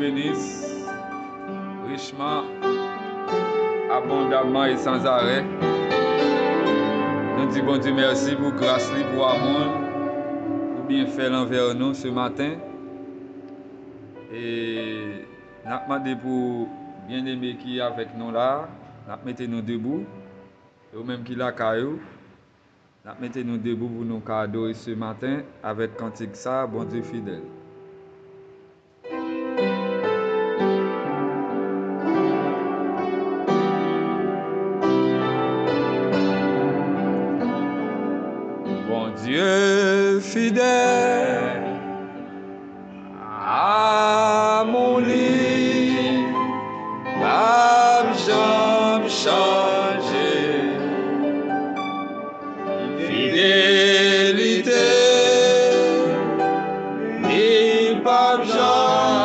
bénisse richement, abondamment et sans arrêt. Nous disons bon Dieu merci pour grâce, pour amour, pour bien faire envers nous ce matin. Et nous demandons pour bien-aimé qui est avec nous là, nous mettons nous debout, et ou même qui l'a caillou, nous mettons nous debout pour nous adorer ce matin avec cantique ça, bon Dieu fidèle. Bon Dieu fidèle à mon lit, pas jamais changer, fidélité et pas jamais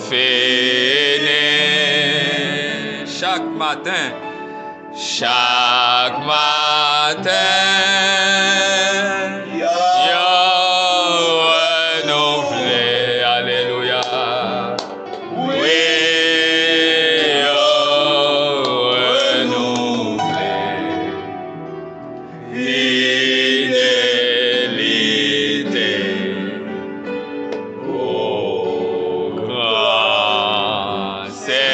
fini. Chaque matin chaque matin, renouvelé, alléluia. Oui, renouvelé, fidélité, oh grand Seigneur.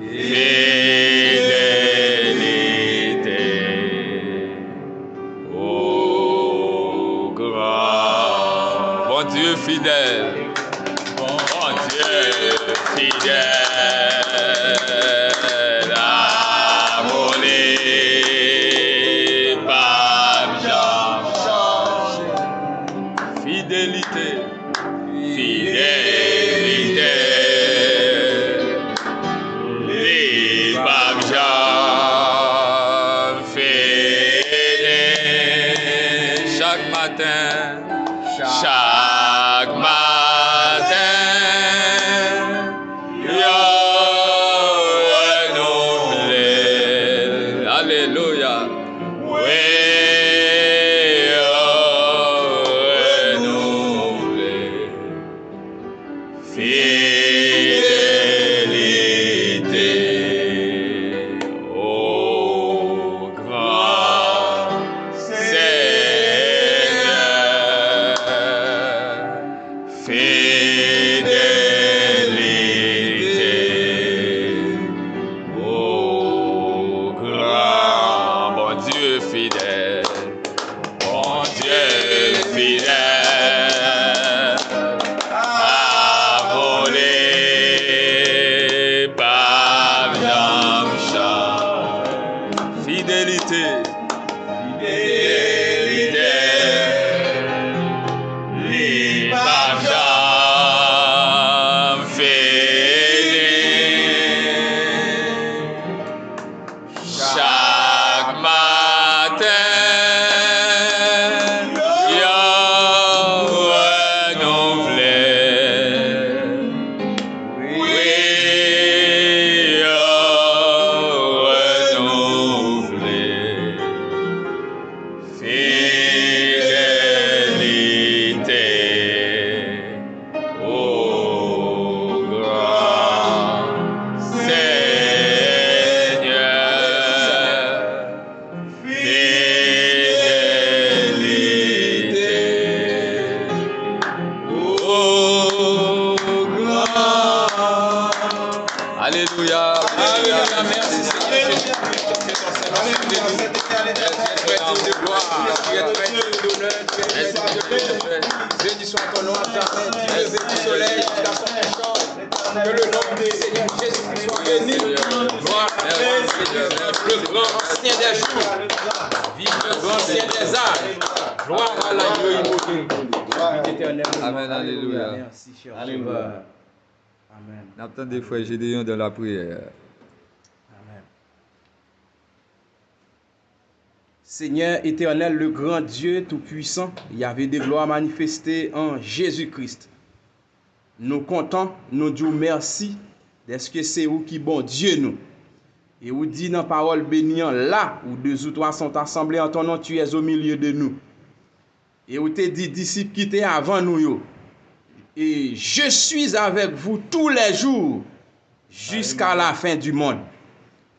Fidélité. Alléluia. Alléluia. Merci Seigneur Jésus. Que ton Seigneur soit béni. Tu es digne de gloire. Tu es très digne d'honneur. Tu es très digne de paix. Béni soit ton nom. Tu es levé du soleil jusqu'à son couchant. Que le nom du Seigneur Jésus soit béni. Gloire à toi, Seigneur. Le grand ancien des jours. Vive le grand ancien des âges. Gloire à l'agneau immolé. Amen, alléluia. Merci, cher Sauveur. Amen. N'attends des frères Gédéon de la prière. Amen. Seigneur éternel, le grand Dieu tout-puissant, il y avait des gloires manifestées en Jésus-Christ. Nous comptons, nous disons merci, parce que c'est vous qui bon Dieu nous. Et vous dit dans la parole bénissant, là où deux ou trois sont assemblés en ton nom, tu es au milieu de nous. Et vous te dit, disciples qui étaient avant nous, yo. Et je suis avec vous tous les jours jusqu'à la fin du monde.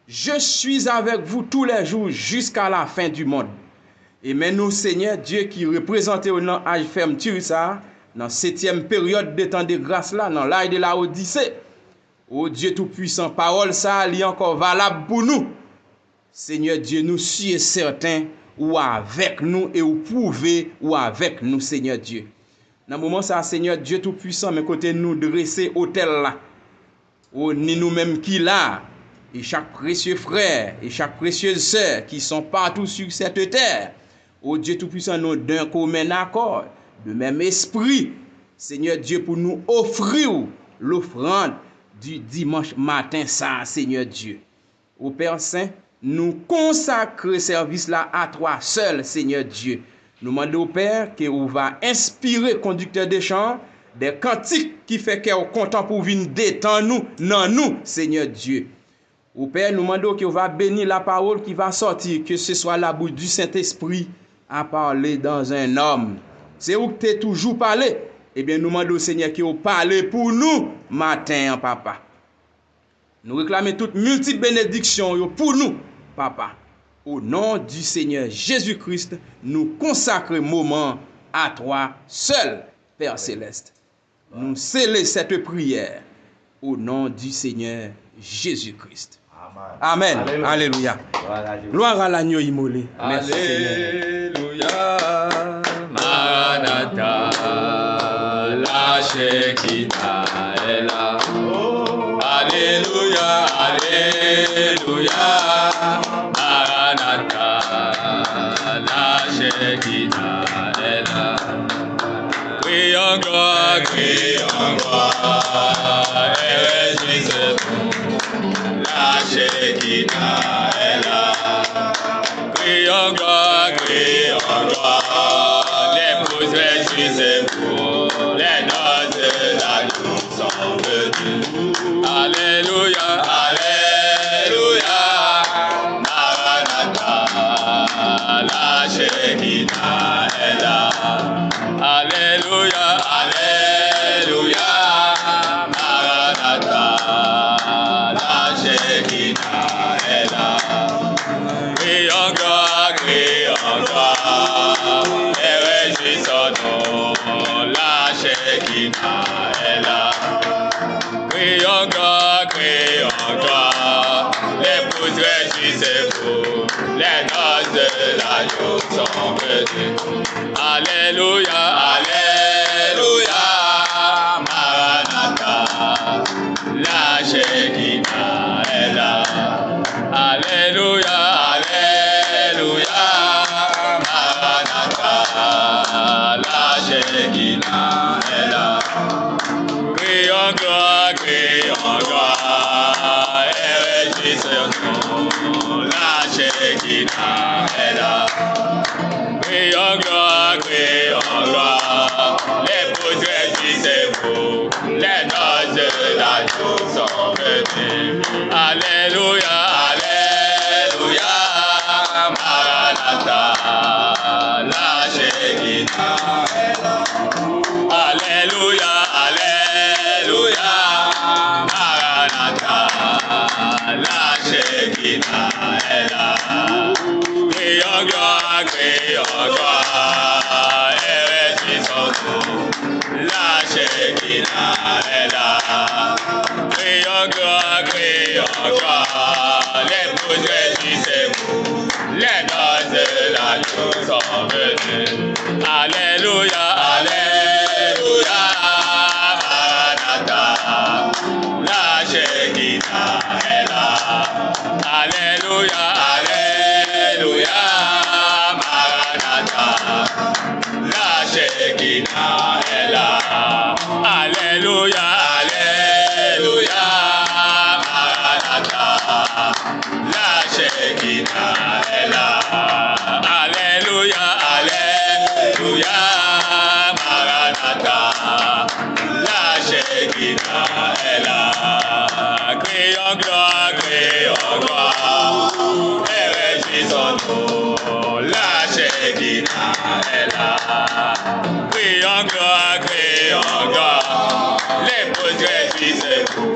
Je suis avec vous tous les jours jusqu'à la fin du monde. Et maintenant, Seigneur Dieu qui représentait au nom âge fermeture ça, dans 7e période de temps de grâce là, dans l'âge de la Odyssée. Oh Dieu tout-puissant, parole ça, elle est encore valable pour nous. Seigneur Dieu, nous sommes certains ou avec nous et ou pouvez ou avec nous, Seigneur Dieu. Dans le moment ça, Seigneur Dieu tout-puissant, mais côté nous dresser hôtel là. Oh, ni nous-mêmes qui là, et chaque précieux frère, et chaque précieuse sœur qui sont partout sur cette terre. Oh Dieu tout-puissant, nous d'un commun accord, de même esprit, Seigneur Dieu, pour nous offrir l'offrande du dimanche matin, ça, Seigneur Dieu. Au Père Saint, nous consacrons service là à toi seul, Seigneur Dieu. Nous demandons au Père que vous va inspirer conducteur des chants, des cantiques qui fait qu'on est content pour venir détendre nous, non nous, Seigneur Dieu. Au Père, nous demandons que vous va bénir la parole qui va sortir, que ce soit la bouche du Saint-Esprit à parler dans un homme. C'est où que tu es toujours parlé. Eh bien, nous demandons au Seigneur que vous parlez pour nous, matin, papa. Nous réclamons toutes multiples bénédictions pour nous, papa. Au nom du Seigneur Jésus-Christ, nous consacrons moment à toi seul, Père Céleste. Nous scellons cette prière au nom du Seigneur Jésus-Christ. Amen. Amen. Alléluia. Gloire à l'agneau immolé. Merci Alléluia. Maranatha, la Shekinah est là. Alléluia, alléluia. Maranatha, la Shekinah est là. Crions gloire, et réjouissez-vous. La Shekinah est là. Crions gloire, l'épouse réjouissez-vous. Les noces de l'agneau sont venues. Alléluia, alléluia. Maranatha, la Shekinah est là. Alléluia, alléluia. Maranatha, la Shekinah est là. Crions gloire, et réjouissons-nous. La Shekinah est là. Crions gloire, l'épouse réjouissez-vous. Les noces de l'agneau sont venues. Alléluia, alléluia. Maranatha, la Shekinah est là. Alléluia, alléluia. Maranatha, la Shekinah est là. Crions gloire, et réjouissons-nous. La Shekinah est là. Crions gloire, l'épouse réjouissez-vous. Les noces de l'agneau sont venues. Alléluia, alléluia. Maranatha, la Shekinah est là. Alléluia, alléluia. Maranatha, la Shekinah est là. Crions gloire, et réjouissons-nous. La Shekinah est là. Crions gloire, encore, l'épouse réjouissez-vous, les noces de l'agneau sont venues. Alléluia, Alléluia, Maranatha, la Shekinah est là. Alléluia, Alléluia, Maranatha, la Shekinah est là. Alléluia, Alléluia, Maranatha, la Shekinah est là. Alléluia, Alléluia, Maranatha, la Shekinah est là. Crions gloire, et réjouissons-nous, la Shekinah est là. Crions gloire, l'épouse réjouissez-vous,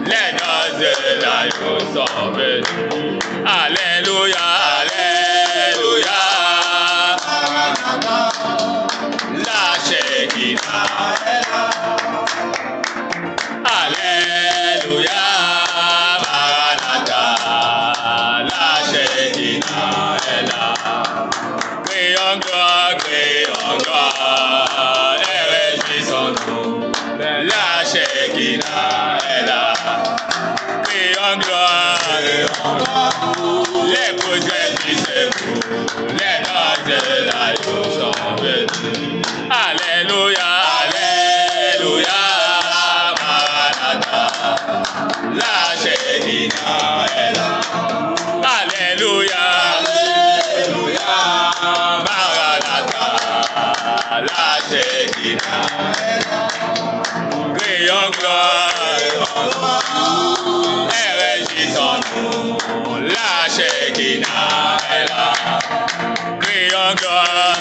les noces de l'agneau sont venues. Alléluia, Alléluia, la Shekinah est là. Alléluia, Maranatha, la Shekinah est là. Crions gloire, et réjouissons-nous, la Shekinah est là. Crions gloire, l'épouse réjouissez-vous, les noces de l'agneau sont venues. Alléluia, Alléluia, Maranatha, la Shekinah est là. Alléluia, Alléluia, Maranatha, la Shekinah est là. Crions gloire, et réjouissons-nous, la Shekinah est là. Crions gloire,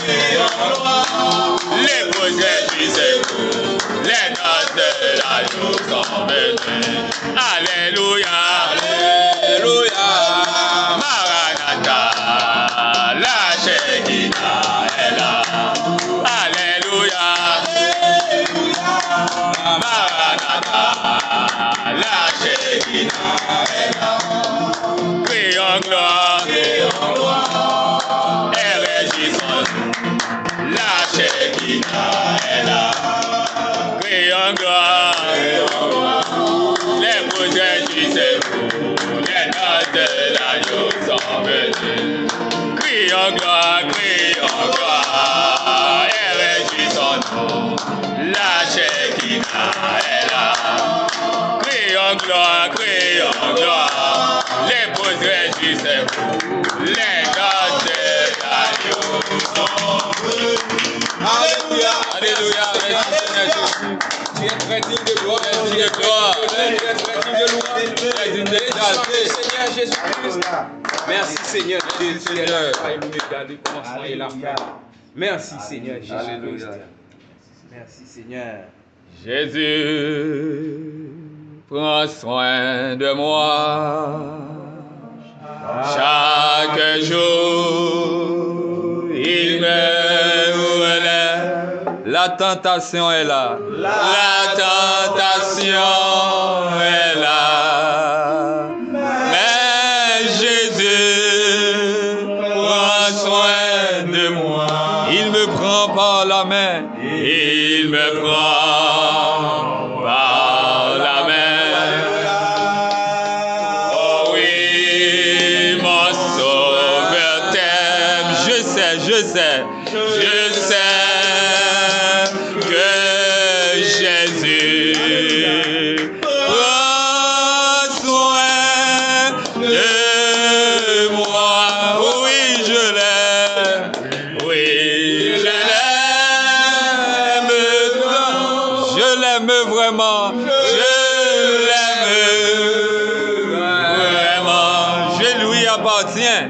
l'épouse réjouissez-vous, les noces de l'agneau sont venues. Alléluia, Alléluia, Maranatha, la Shekinah est là. Alléluia, Maranatha, la Shekinah est là. Crions gloire, et réjouissons-nous, la Shekinah est là. Crions gloire, l'épouse réjouissez-vous, les noces de l'agneau sont venues. Crions gloire, et réjouissons-nous, la Shekinah est là. Crions gloire, l'épouse réjouissez-vous, les noces de l'agneau sont venues. Alléluia, Alléluia, merci Seigneur Jésus. Tu es très digne de gloire, tu es gloire, tu es très digne de louange, tu es digne d'exalter. Seigneur Jésus-Christ. Merci Seigneur Jésus, Seigneur. le commencement et la fin. Merci Seigneur Jésus-Christ. Alléluia. Merci Seigneur. Jésus, prends soin de moi. Chaque jour, il me relève. La tentation est là. La tentation est là. Mais Jésus prend soin de moi. Il me prend par la main. Il me prend par la main. Oh oui, mon sauveur t'aime. Je sais que Jésus prend soin de moi. Oui, je l'aime. Oui, je l'aime. Je l'aime vraiment. Je l'aime vraiment. Je lui appartiens.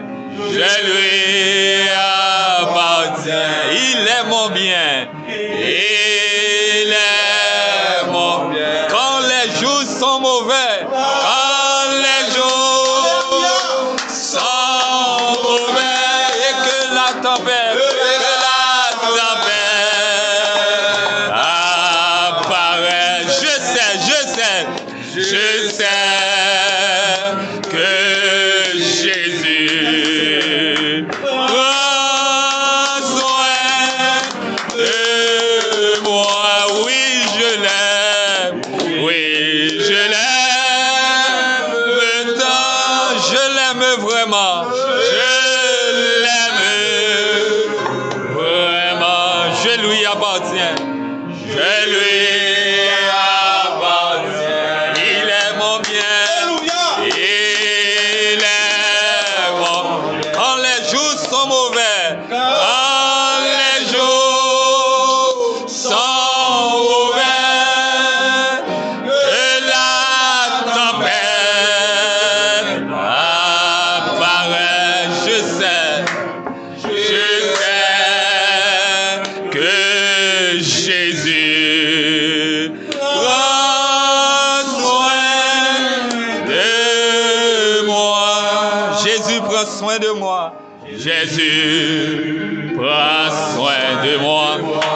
Je lui appartiens. Il est mon bien. Il est mon bien. Quand les jours sont mauvais. Quand les jours sont mauvais Et que la tempête. apparaît, je sais l'aime vraiment. Je l'aime vraiment. Je lui appartiens. Je lui appartiens. Il est mon bien. Il est mon. Quand les jours sont mauvais, quand les jours sont mauvais, et la tempête apparaît, je sais que Jésus prend soin de moi. Jésus prend soin de moi. Jésus prend soin de moi.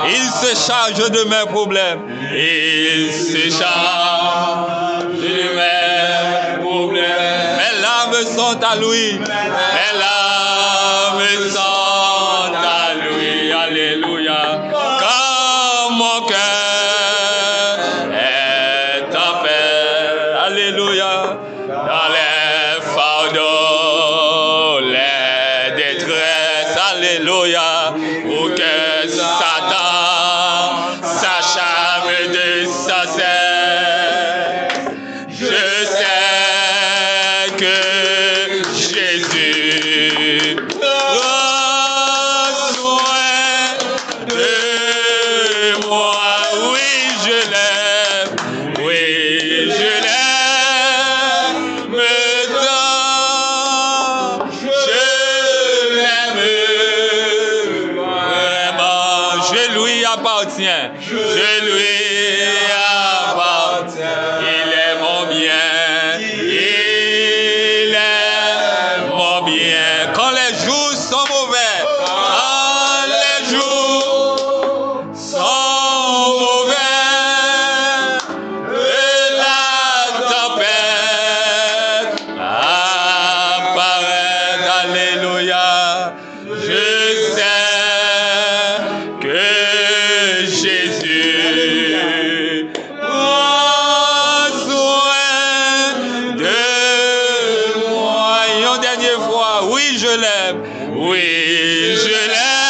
Il se charge de mes problèmes. Il se charge de mes problèmes. Mes larmes sont à lui. Mes larmes sont à lui. Alléluia. Quand mon cœur est en paix. Alléluia. Dans les fardeaux, les détresses. Alléluia. Où que Satan s'acharne de sa cesse. Je sais que Jésus prend soin de moi. Oui, je l'aime. Oui, je l'aime tant. Je l'aime vraiment. Je lui appartiens. Je lui appartiens. Il est mon bien. Il est mon bien. Quand les jours sont mauvais, quand les jours sont mauvais, et la tempête apparaît. Alléluia. Je sais que Jésus prend soin de moi. Et une dernière fois, oui, je l'aime. Oui, je l'aime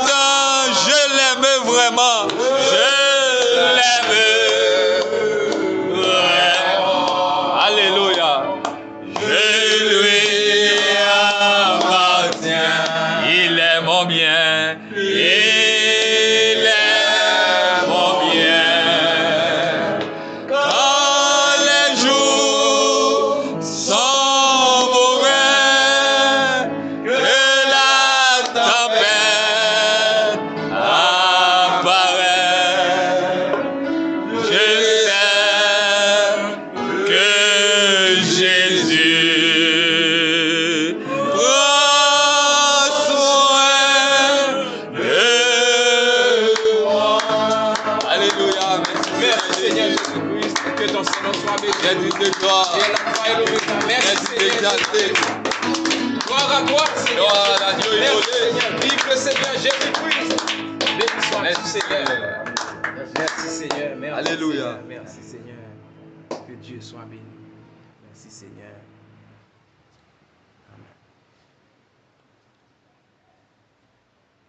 tant. Je l'aime vraiment. Je l'aime vraiment. Alléluia. Je lui appartiens. Il est mon bien. Il est mon bien. Quand les jours sont mauvais, que la tempête apparaît, je sais que Jésus prend soin de moi. Alléluia. Merci Seigneur Jésus-Christ, que ton Seigneur soit béni. Jésus de gloire. Et la gloire et le mérite. Merci Merci Seigneur d'exalter. Jésus-Christ. Gloire à toi Seigneur. Gloire à Dieu, Merci immolé. Seigneur. Vive le Seigneur Jésus-Christ. Béni sois-tu Seigneur. Merci Seigneur. Merci Alléluia. Seigneur. Merci Seigneur. Que Dieu soit béni. Merci Seigneur. Amen.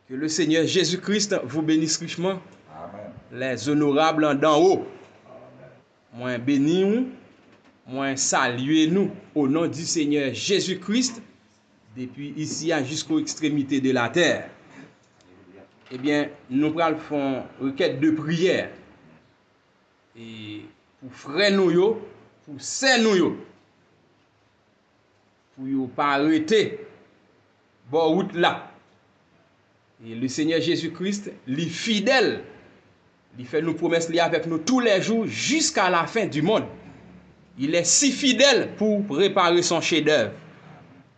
Que le Seigneur Jésus-Christ vous bénisse richement. Les honorables d'en haut. Moi bénis nous, moi saluez nous au nom du Seigneur Jésus-Christ depuis ici jusqu'aux extrémités de la terre. Eh bien, nous allons faire une requête de prière. Et pour frères nous, pour sœurs nous, pour ne pas arrêter bon route là. Et le Seigneur Jésus-Christ, il est fidèle. Il fait nos promesses avec nous tous les jours jusqu'à la fin du monde. Il est si fidèle pour préparer son chef-d'œuvre.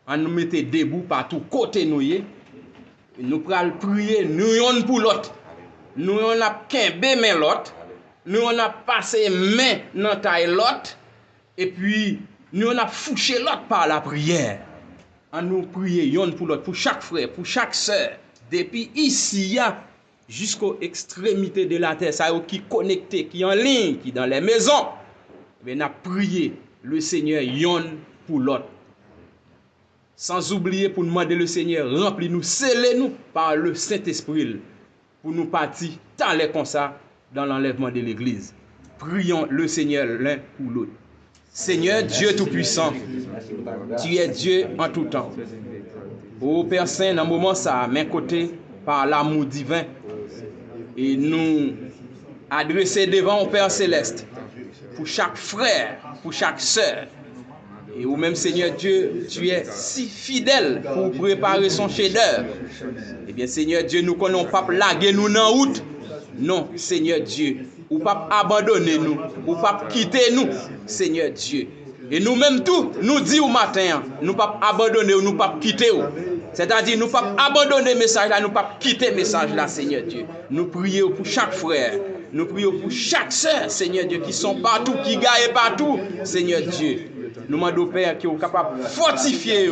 On nous mettait debout partout côté nous. Nous prenons prier, nous on pour l'autre. Nous on a kembe main l'autre. Nous on a passé main dans taille l'autre. Et puis nous on a fouché l'autre par la prière. On nous prier yon pour l'autre, pour chaque frère, pour chaque sœur. Depuis ici, jusqu'aux extrémités de la terre, ça qui connecté, qui en ligne, qui dans les maisons, on a prié le Seigneur yon pour l'autre. Sans oublier pour demander le Seigneur, remplis-nous, scellez-nous par le Saint-Esprit pour nous partir tant les comme ça dans l'enlèvement de l'Église. Prions le Seigneur l'un pour l'autre. Seigneur Dieu Tout-Puissant, tu es Dieu en tout temps. Ô Père Saint, dans le moment ça, mes côtés, par l'amour divin, et nous adresser devant au Père Céleste, pour chaque frère, pour chaque sœur, et ou même Seigneur Dieu, tu es si fidèle pour préparer son chef-d'œuvre. Eh bien Seigneur Dieu, nous connaissons pas laguer nous dans route. Non, Seigneur Dieu, ou pas abandonner nous, ou pas quitter nous, Seigneur Dieu. Et nous-mêmes tout, nous dit au matin, nous pas abandonner ou nous pas quitter. C'est-à-dire nous pas abandonner le message là, nous pas quitter le message là, Seigneur Dieu. Nous prions pour chaque frère, nous prions pour chaque sœur, Seigneur Dieu, qui sont partout, qui gagnent partout, Seigneur Dieu. Nous demandons au Père qui est capable de fortifier,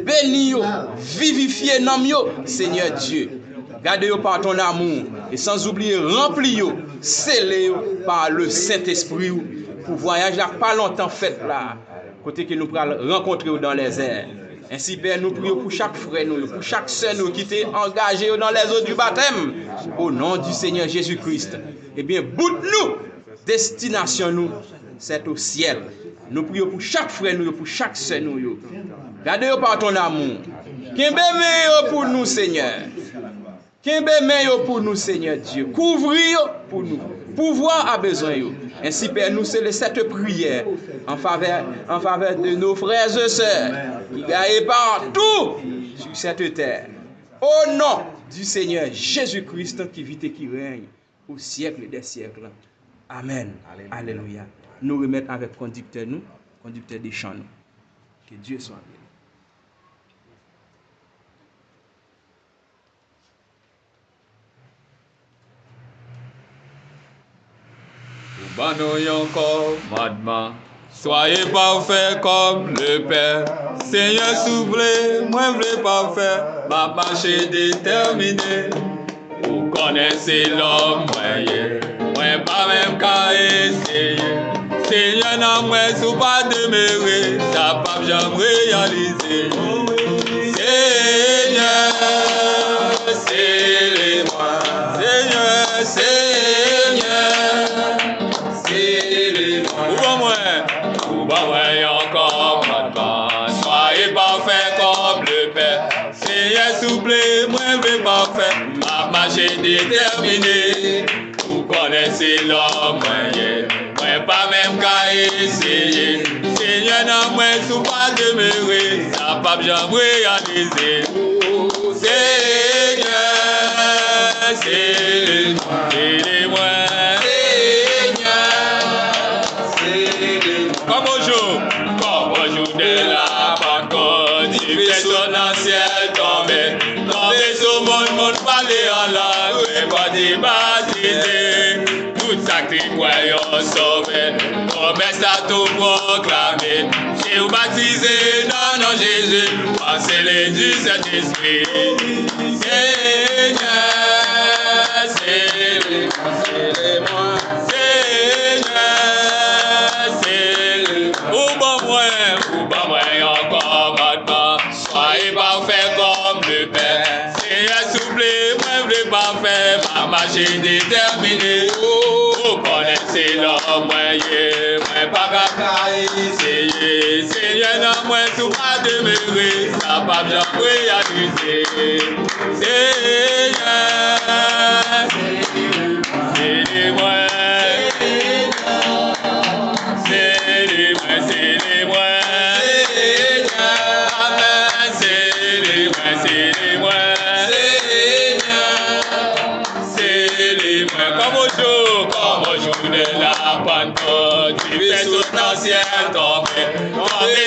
bénir, vivifier nous, Seigneur Dieu. Gardez-vous par ton amour et sans oublier remplis-vous, scellez-vous par le Saint-Esprit pour voyager pas longtemps fait là, côté que nous pourrons rencontrer dans les airs. Ainsi, Père, nous prions pour chaque frère, pour chaque sœur qui est engagé dans les eaux du baptême, au nom du Seigneur Jésus-Christ. Eh bien, bout-nous, destination nous, c'est au ciel. Nous prions pour chaque frère, pour chaque sœur. Gardez-vous par ton amour. Qu'un bébé pour nous, Seigneur. Qu'un bébé pour nous, Seigneur Dieu. Couvrir pour nous. Pouvoir a besoin. Ainsi, Père, nous c'est cette prière en faveur de nos frères et sœurs qui gagnent partout sur cette terre. Au nom du Seigneur Jésus-Christ qui vit et qui règne au siècle des siècles. Amen. Alléluia. Nous remettons avec conducteur des chants. Que Dieu soit béni. Banoyon commandement, soyez parfaits comme le Père. Seigneur, s'ouvrez, moi v'lais parfait, ma marche déterminée. Vous connaissez l'homme moyen, moi pas même qu'à essayer. Seigneur, non, moi, sous pas demeurer, ça pas jamais réaliser. Seigneur, c'est moi. Seigneur, encore maintenant. Soyez parfaits comme le Père. Seigneur, souple, moi, je parfait. Ma marche est déterminée. Vous connaissez l'homme moyen. Moi, pas même qu'à essayer. Seigneur, non, moi, sous pas demeurer. Ça pas jamais réaliser. Seigneur, c'est moi. Comme au jour de la Pentecôte, il fait son ancien tomber sur monde parler en langue, baptisé, baptisé, tout ça qui croyant sauvé, promesse à tout proclamer, j'ai vous baptisé dans nom Jésus, passez les du Saint-Esprit, Seigneur, c'est moi, Seigneur, encore maintenant, soyez parfaits comme le Père. Seigneur, souple, moi, v'lais parfait, ma marche est déterminée. Vous connaissez l'homme moyen, moi, pas qu'à essayer. Seigneur, non, moi, tout pas demeurer, ça pas bien réaliser. Seigneur, c'est moi. Comme au jour de la Pentecôte, tu fais son ancien tomber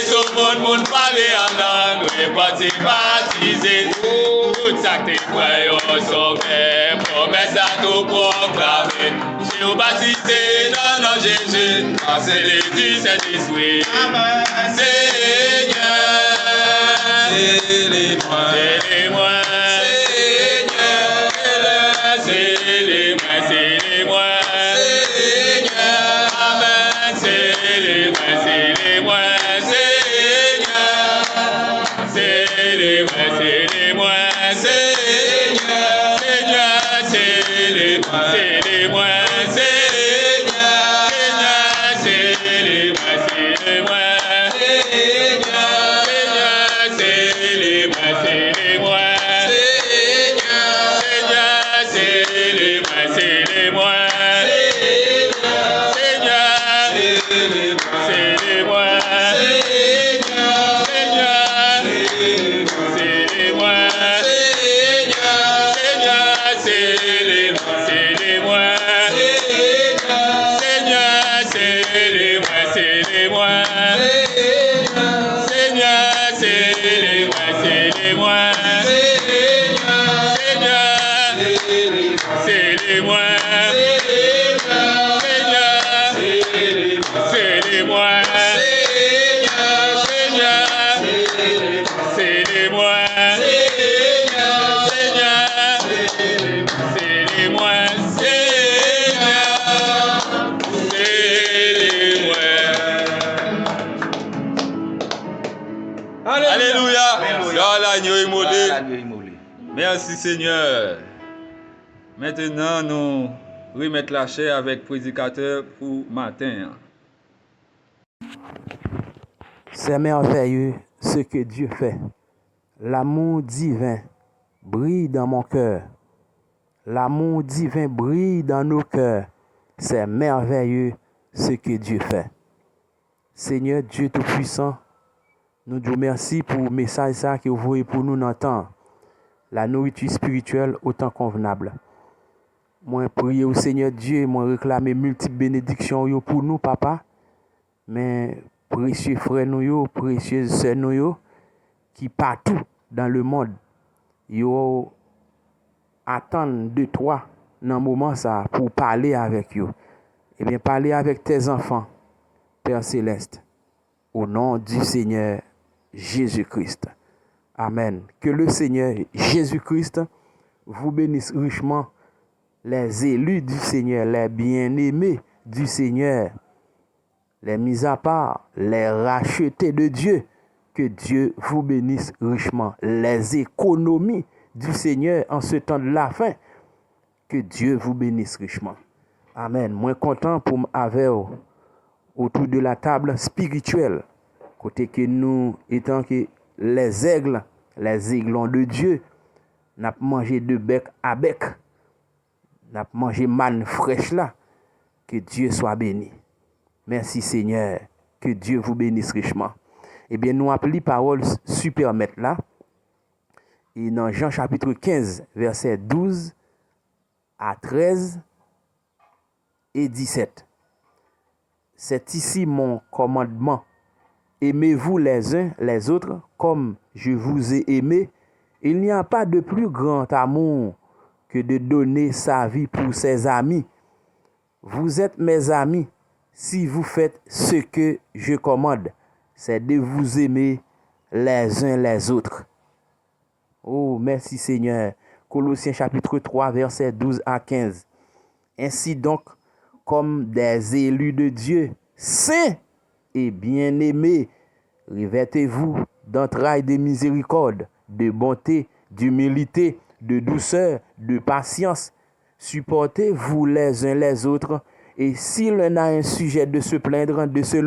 sur le monde parler en langue, et baptisé, tout ça que tes croyants sauvés, promesse à tout proclamer, j'ai vous baptisé dans nom Jésus, passez les du Saint-Esprit, Seigneur, c'est-les-moi, c'est-les-moi, Seigneur, c'est-les-moi, c'est-les-moi, Seigneur, Amen, c'est-les-moi, c'est-les-moi, Seigneur. moi. Seigneur, c'est les moi. Seigneur, c'est les moi. Seigneur, c'est les moi. Seigneur, c'est les moi. Seigneur, c'est les moi. Alléluia. L'agneau immolé. Merci Seigneur. Maintenant, nous remettons la chair avec le prédicateur pour matin. C'est merveilleux ce que Dieu fait. L'amour divin brille dans mon cœur. L'amour divin brille dans nos cœurs. C'est merveilleux ce que Dieu fait. Seigneur Dieu Tout-Puissant, nous disons merci pour le message ça que vous voyez pour nous entendre. La nourriture spirituelle autant convenable. Moi prier au Seigneur Dieu, moi réclamer multiples bénédictions pour nous, papa. Mais précieux frères nous, précieuses sœurs nous, qui partout dans le monde, yo attendent de toi dans le moment ça pour parler avec eux. Eh bien, parler avec tes enfants, Père Céleste, au nom du Seigneur Jésus-Christ. Amen. Que le Seigneur Jésus-Christ vous bénisse richement, les élus du Seigneur, les bien-aimés du Seigneur, les mis à part, les rachetés de Dieu. Que Dieu vous bénisse richement. Les économies du Seigneur en ce temps de la fin. Que Dieu vous bénisse richement. Amen. Moi content pour m'avoir autour de la table spirituelle. Côté que nous étant que les aiglons de Dieu, n'a mangé de bec à bec. N'a mangé manne fraîche là. Que Dieu soit béni. Merci Seigneur. Que Dieu vous bénisse richement. Eh bien, nous appelons parole super mettre là. Et dans Jean chapitre 15, versets 12 à 13 et 17. C'est ici mon commandement. Aimez-vous les uns les autres comme je vous ai aimé. Il n'y a pas de plus grand amour que de donner sa vie pour ses amis. Vous êtes mes amis si vous faites ce que je commande. C'est de vous aimer les uns les autres. Oh, merci Seigneur. Colossiens chapitre 3, versets 12 à 15. Ainsi donc, comme des élus de Dieu, saints et bien-aimés, revêtez-vous d'entrailles de miséricorde, de bonté, d'humilité, de douceur, de patience. Supportez-vous les uns les autres, et si l'un a un sujet de se plaindre de ce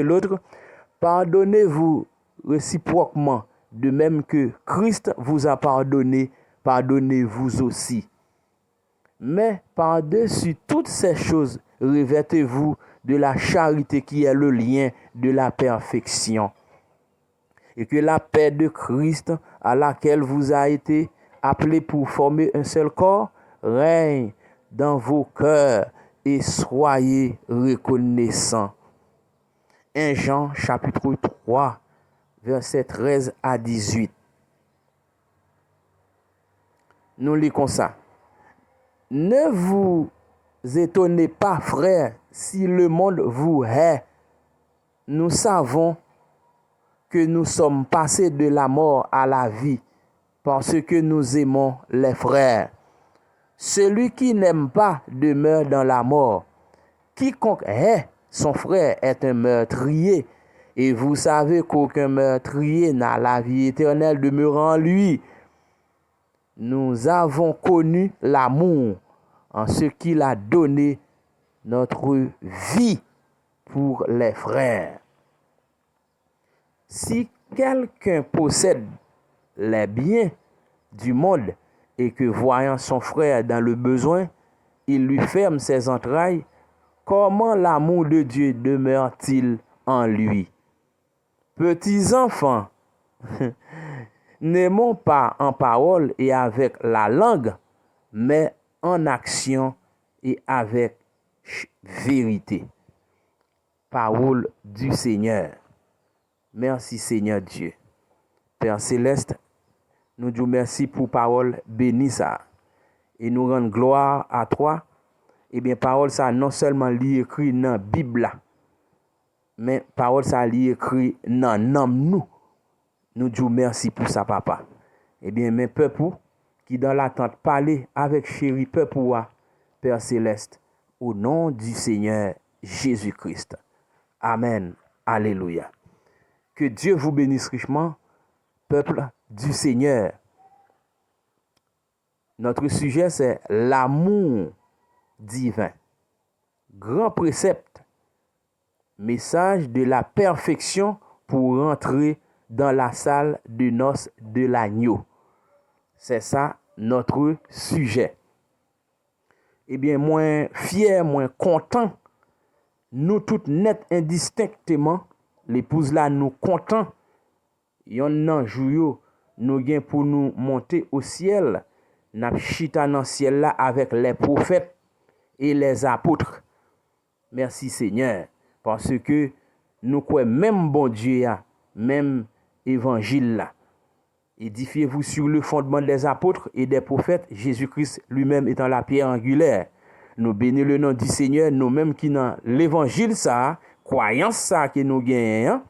l'autre, pardonnez-vous réciproquement, de même que Christ vous a pardonné, pardonnez-vous aussi. Mais par-dessus toutes ces choses, revêtez-vous de la charité qui est le lien de la perfection. Et que la paix de Christ, à laquelle vous avez été appelés pour former un seul corps, règne dans vos cœurs et soyez reconnaissants. 1 Jean chapitre 3, versets 13 à 18. Nous lisons ça. Ne vous étonnez pas, frères, si le monde vous hait. Nous savons que nous sommes passés de la mort à la vie parce que nous aimons les frères. Celui qui n'aime pas demeure dans la mort. Quiconque hait son frère est un meurtrier. Et vous savez qu'aucun meurtrier n'a la vie éternelle demeurant en lui. Nous avons connu l'amour en ce qu'il a donné notre vie pour les frères. Si quelqu'un possède les biens du monde et que voyant son frère dans le besoin, il lui ferme ses entrailles, comment l'amour de Dieu demeure-t-il en lui? Petits enfants, n'aimons pas en parole et avec la langue, mais en action et avec vérité. parole du Seigneur. Merci Seigneur Dieu. Père Céleste, nous disons merci pour parole bénie ça. Et nous rendons gloire à toi. Eh bien, parole ça non seulement li écrit dans la Bible, mais parole ça li écrit dans nom nous. Nous disons merci pour ça, papa. Eh bien, mes peuple qui dans l'attente parler avec chéri peuple, Père Céleste, au nom du Seigneur Jésus-Christ. Amen. Alléluia. Que Dieu vous bénisse richement, peuple du Seigneur. Notre sujet, c'est l'amour divin. Grand précepte, message de la perfection pour rentrer dans la salle de noces de l'agneau. C'est ça notre sujet. Eh bien, moins fier, moins content, nous toutes net indistinctement, l'épouse là nous content, yon nan jou nous gen pour nous monter au ciel, n'a chita dans ciel là avec les prophètes et les apôtres. Merci Seigneur, parce que nous croyons même bon Dieu, même évangile là. Édifiez-vous sur le fondement des apôtres et des prophètes, Jésus-Christ lui-même étant la pierre angulaire. Nous bénissons le nom du Seigneur, nous-mêmes qui dans l'évangile ça, croyance ça que nous gagnons,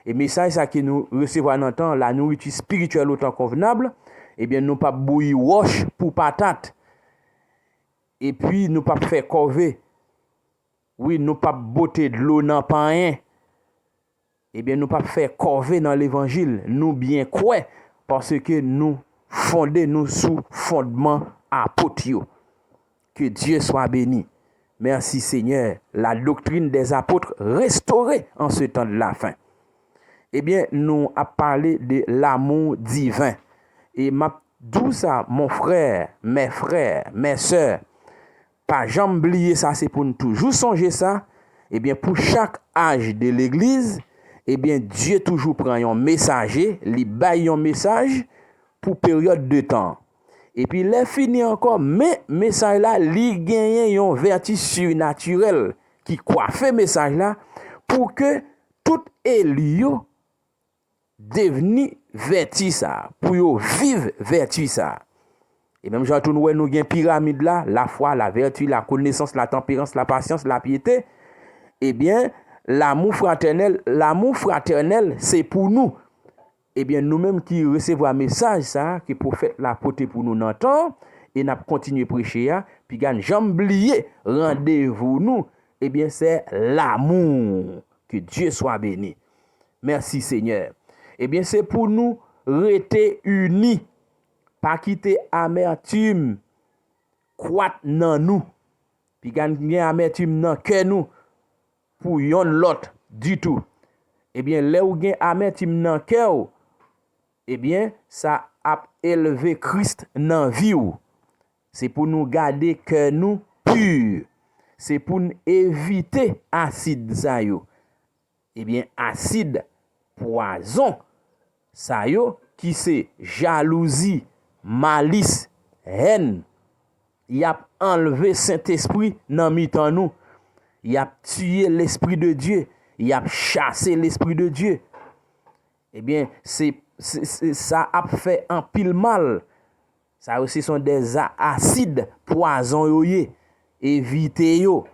et message ça que nous recevons dans temps, la nourriture spirituelle autant convenable, eh bien nous pas bouillir roche pour patate. Et puis nous pas faire corvée. Oui, nous pas botter de l'eau dans pain. Eh bien nous pas faire corvée dans l'évangile, nous bien croire parce que nous fondons nous sous fondement apôtre. Que Dieu soit béni. Merci Seigneur. La doctrine des apôtres restaurée en ce temps de la fin. Eh bien, nous avons parlé de l'amour divin. Et d'où ça, mon frère, mes sœurs, pas jamais oublier ça, c'est pour nous toujours songer ça. Eh bien, pour chaque âge de l'église, eh bien, Dieu toujours prend un messager, lui baille un message pour période de temps. Et puis, les fini encore, mais message là, li gagne un vertu surnaturel qui coiffe message là pour que tout élu devenu vertu ça, pour yo vivre vertu ça. Et même j'entends nous gagne pyramide là, la foi, la vertu, la connaissance, la tempérance, la patience, la piété. Eh bien, l'amour fraternel, c'est pour nous. Eh bien, nous-mêmes qui recevons un message, ça, que le prophète l'a porté pour nous dans le temps, et n'a continué à prêcher, puis gagne jamais oublié, rendez-vous nous, eh bien, c'est l'amour. Que Dieu soit béni. Merci Seigneur. Eh bien, c'est pour nous rester unis, pas quitter amertume, croître dans nous, puis gagne amertume dans cœur nous, pour yon l'autre du tout. Eh bien, là où gagne amertume dans cœur, eh bien, ça a élevé Christ dans vie. C'est pour nous garder cœur nous pur. C'est pour nous éviter acide ça yo. Eh bien, acide, poison, ça yo, qui c'est jalousie, malice, haine. Il a enlevé Saint-Esprit dans mi-temps nous. Il a tué l'Esprit de Dieu. Il a chassé l'Esprit de Dieu. Eh bien, ça a fait un pile mal. Ça aussi sont des acides, poison yoye. Évitez yo.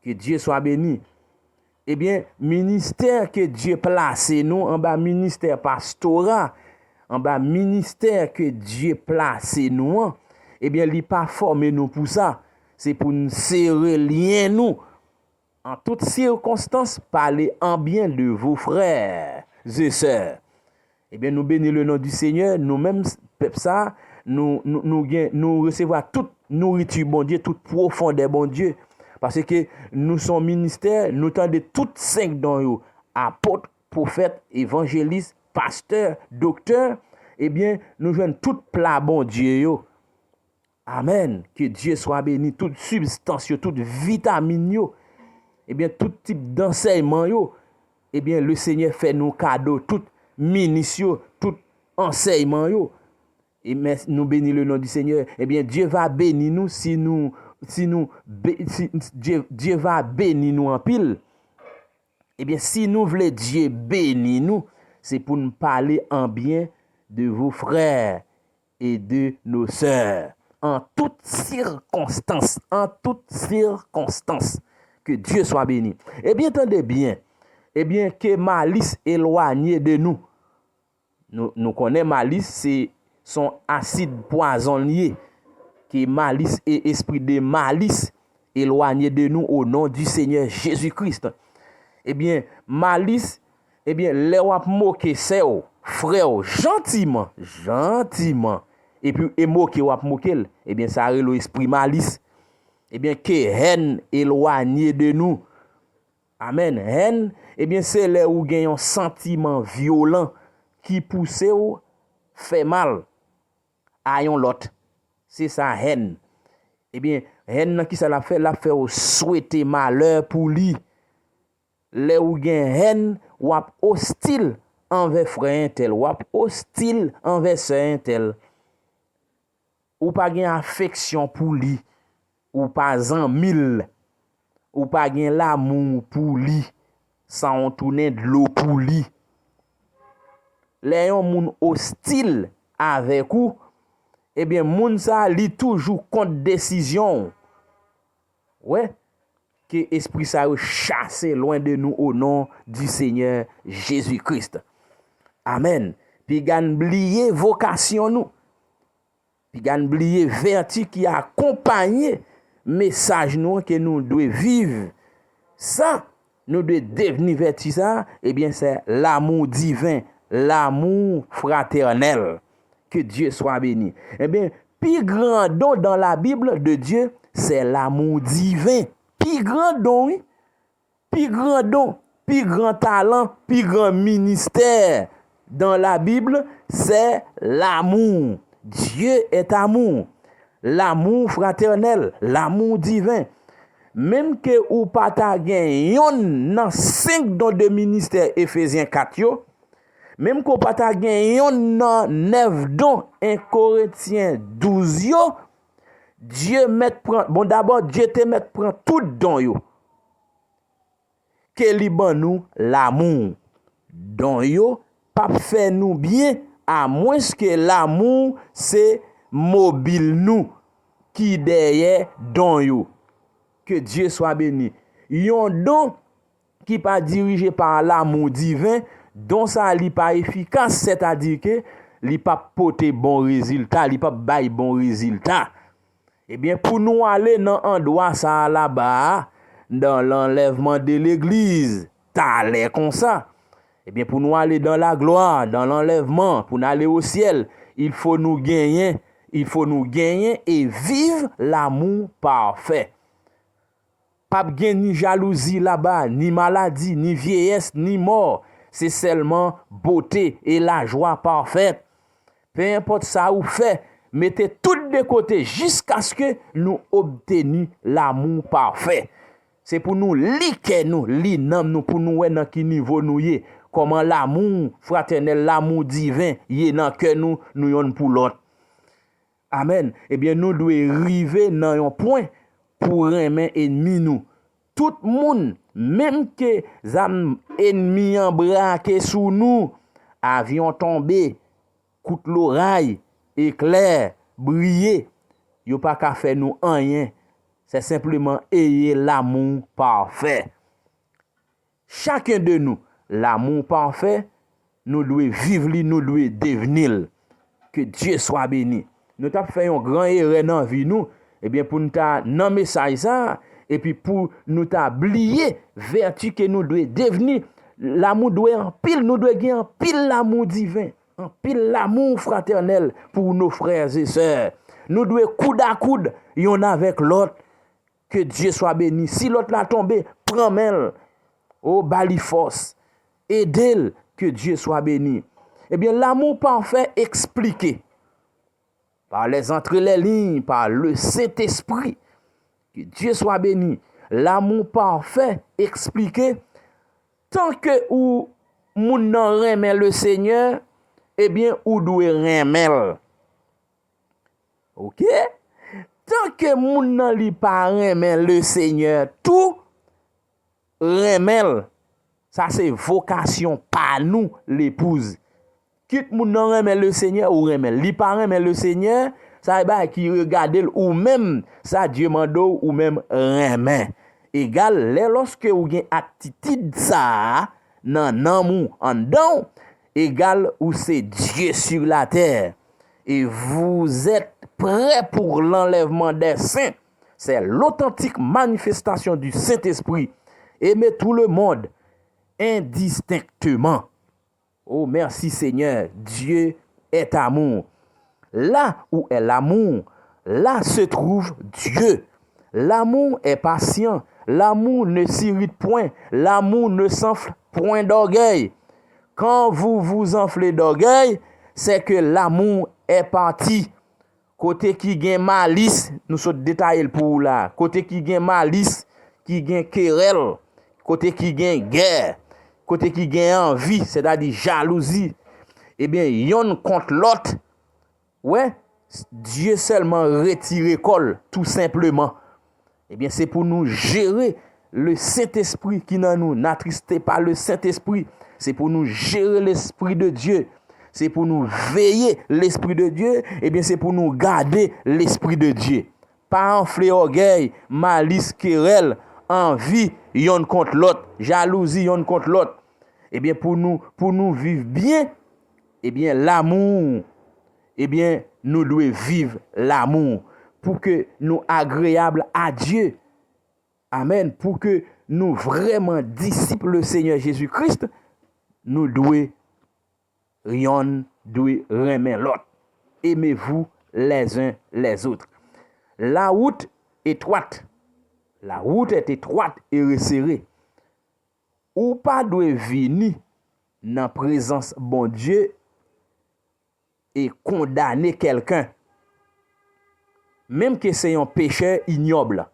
Que Dieu soit béni. Eh bien, ministère que Dieu place nous, en bas ministère pastoral, en bas ministère que Dieu place nous, eh bien, il pas formé nous pour ça. C'est pour nous serrer lien nous. En toutes circonstances, parlez en bien de vos frères et sœurs. Eh bien, nous bénissons le nom du Seigneur, nous-mêmes, peuple ça, nous recevons toute nourriture, bon Dieu, toute profondeur, bon Dieu. Parce que nous sommes ministères, nous tendons toutes 5 dons, apôtres, prophètes, évangélistes, pasteurs, docteurs, eh bien, nous jouons toute plat, bon Dieu. Amen. Que Dieu soit béni, toute substance, toute vitamine, eh bien, tout type d'enseignement, eh bien, le Seigneur fait nos cadeaux, tout ministre, tout enseignement, et nous bénissons le nom du Seigneur. Eh bien, Dieu va bénir nous Dieu va bénir nous en pile. Eh bien, si nous voulons Dieu bénir nous, c'est pour nous parler en bien de vos frères et de nos sœurs. En toutes circonstances, que Dieu soit béni. Eh bien, entendez bien, eh bien, que malice éloignée de nous. Nous connaissons malice, c'est son acide poisonnier, qui est malice et esprit de malice éloigné de nous au nom du Seigneur Jésus-Christ. Eh bien, malice, eh bien, les wap moquer c'est frère gentiment, et puis et moquer wap moquer, eh bien, ça a l'esprit malice. Eh bien, que haine éloigné de nous. Amen. Haine, eh bien, c'est là où il y a un sentiment violent qui pousse ou fait mal à yon l'autre. C'est ça, haine. Eh bien, haine qui ça la fait ou souhaiter malheur pour lui. Là où gen haine, ou hostile envers frère tel, ou hostile envers sœur tel. Ou pas gen affection pour lui, ou pas en mille, ou pas gen l'amour pour lui, sans on tourner de l'eau pour lui. Là yon moun hostile avec ou, eh bien moun sa li toujours contre décision. Ouais. Que esprit ça chasse loin de nous au nom du Seigneur Jésus-Christ. Amen. Puis gan oublier vocation nous. Puis gan oublier vertu qui accompagne message nous que nous devons vivre. Ça, nous devons devenir vertu ça, eh bien c'est l'amour divin, l'amour fraternel. Que Dieu soit béni. Eh bien, plus grand don dans la Bible de Dieu, c'est l'amour divin. Plus grand don, oui. Plus grand don, plus grand talent, plus grand ministère dans la Bible, c'est l'amour. Dieu est amour. L'amour fraternel, l'amour divin. Même que ou pas ta gen yon dans 5 dons de ministère Ephésiens 4 yo, même qu'on pas ta gen yon dans 9 dons 1 Corinthiens 12 yo, Dieu bon d'abord Dieu te met prend tout don yo. Que li ban nous l'amour. Don yo pas fait nous bien à moins que l'amour c'est mobile nous qui derrière don yo. Que Dieu soit béni. Yon don qui pas dirigé par l'amour divin, don ça li pas efficace, c'est-à-dire que li pas porter bon résultat, li pas bail bon résultat. Eh bien, pour nous aller dans endroit ça là-bas, dans l'enlèvement de l'église, t'as l'air comme ça. Eh bien, pour nous aller dans la gloire, dans l'enlèvement, pour nous aller au ciel, il faut nous gagner et vivre l'amour parfait. Pas gen ni jalousie là-bas, ni maladie, ni vieillesse, ni mort. C'est seulement beauté et la joie parfaite. Peu importe ça ou fait, mettez tout de côté jusqu'à ce que nous obtenions l'amour parfait. C'est pour nous liker nous, nous pour nous dans qui niveau nous y. Comment l'amour fraternel, l'amour divin y dans que nous yon pour l'autre. Amen. Eh bien nous devons arriver dans un point pour aimer ennemi nous. Tout monde, même que zam ennemi en braqué sous nous, avion tombé, coup de l'oreille, éclair, briller, yo pas qu'à faire nous rien. C'est simplement ayer l'amour parfait. Chacun de nous, l'amour parfait, nous devons vivre, nous devons devenir. Que Dieu soit béni. Nous avons fait un grand erreur dans la vie, nous. Eh bien, pour nous dans le message, ça, et puis pour nous oublier vertu que nous devons devenir, l'amour doit en pile, nous devons gagner en pile l'amour divin, en pile l'amour fraternel pour nos frères et sœurs. Nous devons coude à coude, y'en avec l'autre. Que Dieu soit béni. Si l'autre l'a tombé, prends-le. Oh, bali force. Aidez-le. Que Dieu soit béni. Eh bien, l'amour parfait expliqué par les entre les lignes, par le Saint-Esprit. Que Dieu soit béni. L'amour parfait expliqué tant que ou moun nan remet le Seigneur, eh bien, ou doit remettre. OK? Tant que moun nan li pa remet le Seigneur, tout remet. Ça c'est vocation par nous l'épouse. Quitte moun nan remen le Seigneur ou remen. Li pa remen le Seigneur, ça ba qui regarde ou même ça Dieu mando ou même remen. Égal, lorsque ou gen attitude ça nan mou en dedans, égal ou c'est Dieu sur la terre. Et vous êtes prêts pour l'enlèvement des saints. C'est l'authentique manifestation du Saint-Esprit. Aimez tout le monde indistinctement. Oh, merci Seigneur. Dieu est amour. Là où est l'amour, là se trouve Dieu. L'amour est patient. L'amour ne s'irrite point. L'amour ne s'enfle point d'orgueil. Quand vous vous enflez d'orgueil, c'est que l'amour est parti. Côté qui gagne malice, nous sommes détaillés pour là. Côté qui gagne malice, qui gagne querelle, côté qui gagne guerre, côté qui gagne envie, c'est-à-dire jalousie, eh bien, yon contre l'autre, ouais, Dieu seulement retire col, tout simplement. Eh bien, c'est pour nous gérer le Saint-Esprit qui dans nous, n'attristez pas le Saint-Esprit. C'est pour nous gérer l'Esprit de Dieu. C'est pour nous veiller l'Esprit de Dieu. Eh bien, c'est pour nous garder l'Esprit de Dieu. Pas enfler orgueil, malice, querelle, envie, yon contre l'autre, jalousie, yon contre l'autre. Eh bien, pour nous vivre bien, eh bien, l'amour, eh bien, nous devons vivre l'amour pour que nous agréables à Dieu. Amen. Pour que nous vraiment disciples le Seigneur Jésus-Christ, nous devons remettre l'autre. Aimez-vous les uns les autres. La route est étroite et resserrée. Ou pas doit venir dans la présence bon Dieu et condamner quelqu'un. Même que c'est un pécheur ignoble.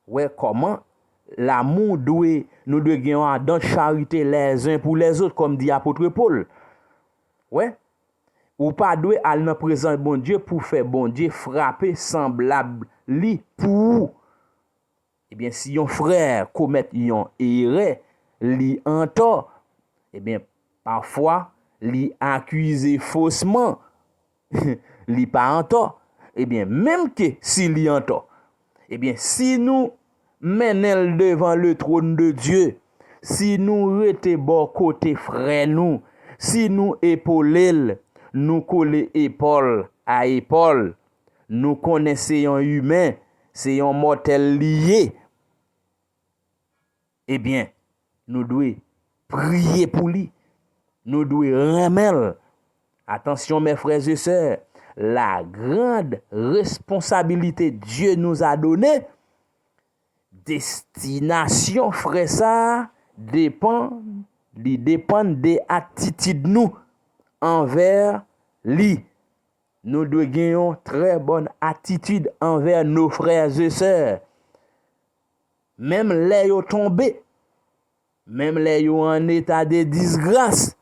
Ouais, comment l'amour nous doit gagner dans charité les uns pour les autres, comme dit apôtre Paul. Ouais. Ou pas doit aller dans la présence bon Dieu pour faire bon Dieu frapper semblable li pour. Eh bien, si un frère commet une erreur, li en tort, eh bien, parfois, li accuse faussement, li pas en tort. Eh bien, même que si li en tort, eh bien, si nous menons devant le trône de Dieu, si nous rete bon côté frère nous, si nous épaulons, nous coller épaule à épaule, nous connaissons un humain, c'est un mortel lié, eh bien, nous devons prier pour lui. Nous devons remettre. Attention mes frères et sœurs, la grande responsabilité Dieu nous a donnée, destination frère ça, dépend des attitudes nous envers lui. Nous devons gagner très bonne attitude envers nos frères et sœurs. Même les yo tombé, même les yo en état de disgrâce,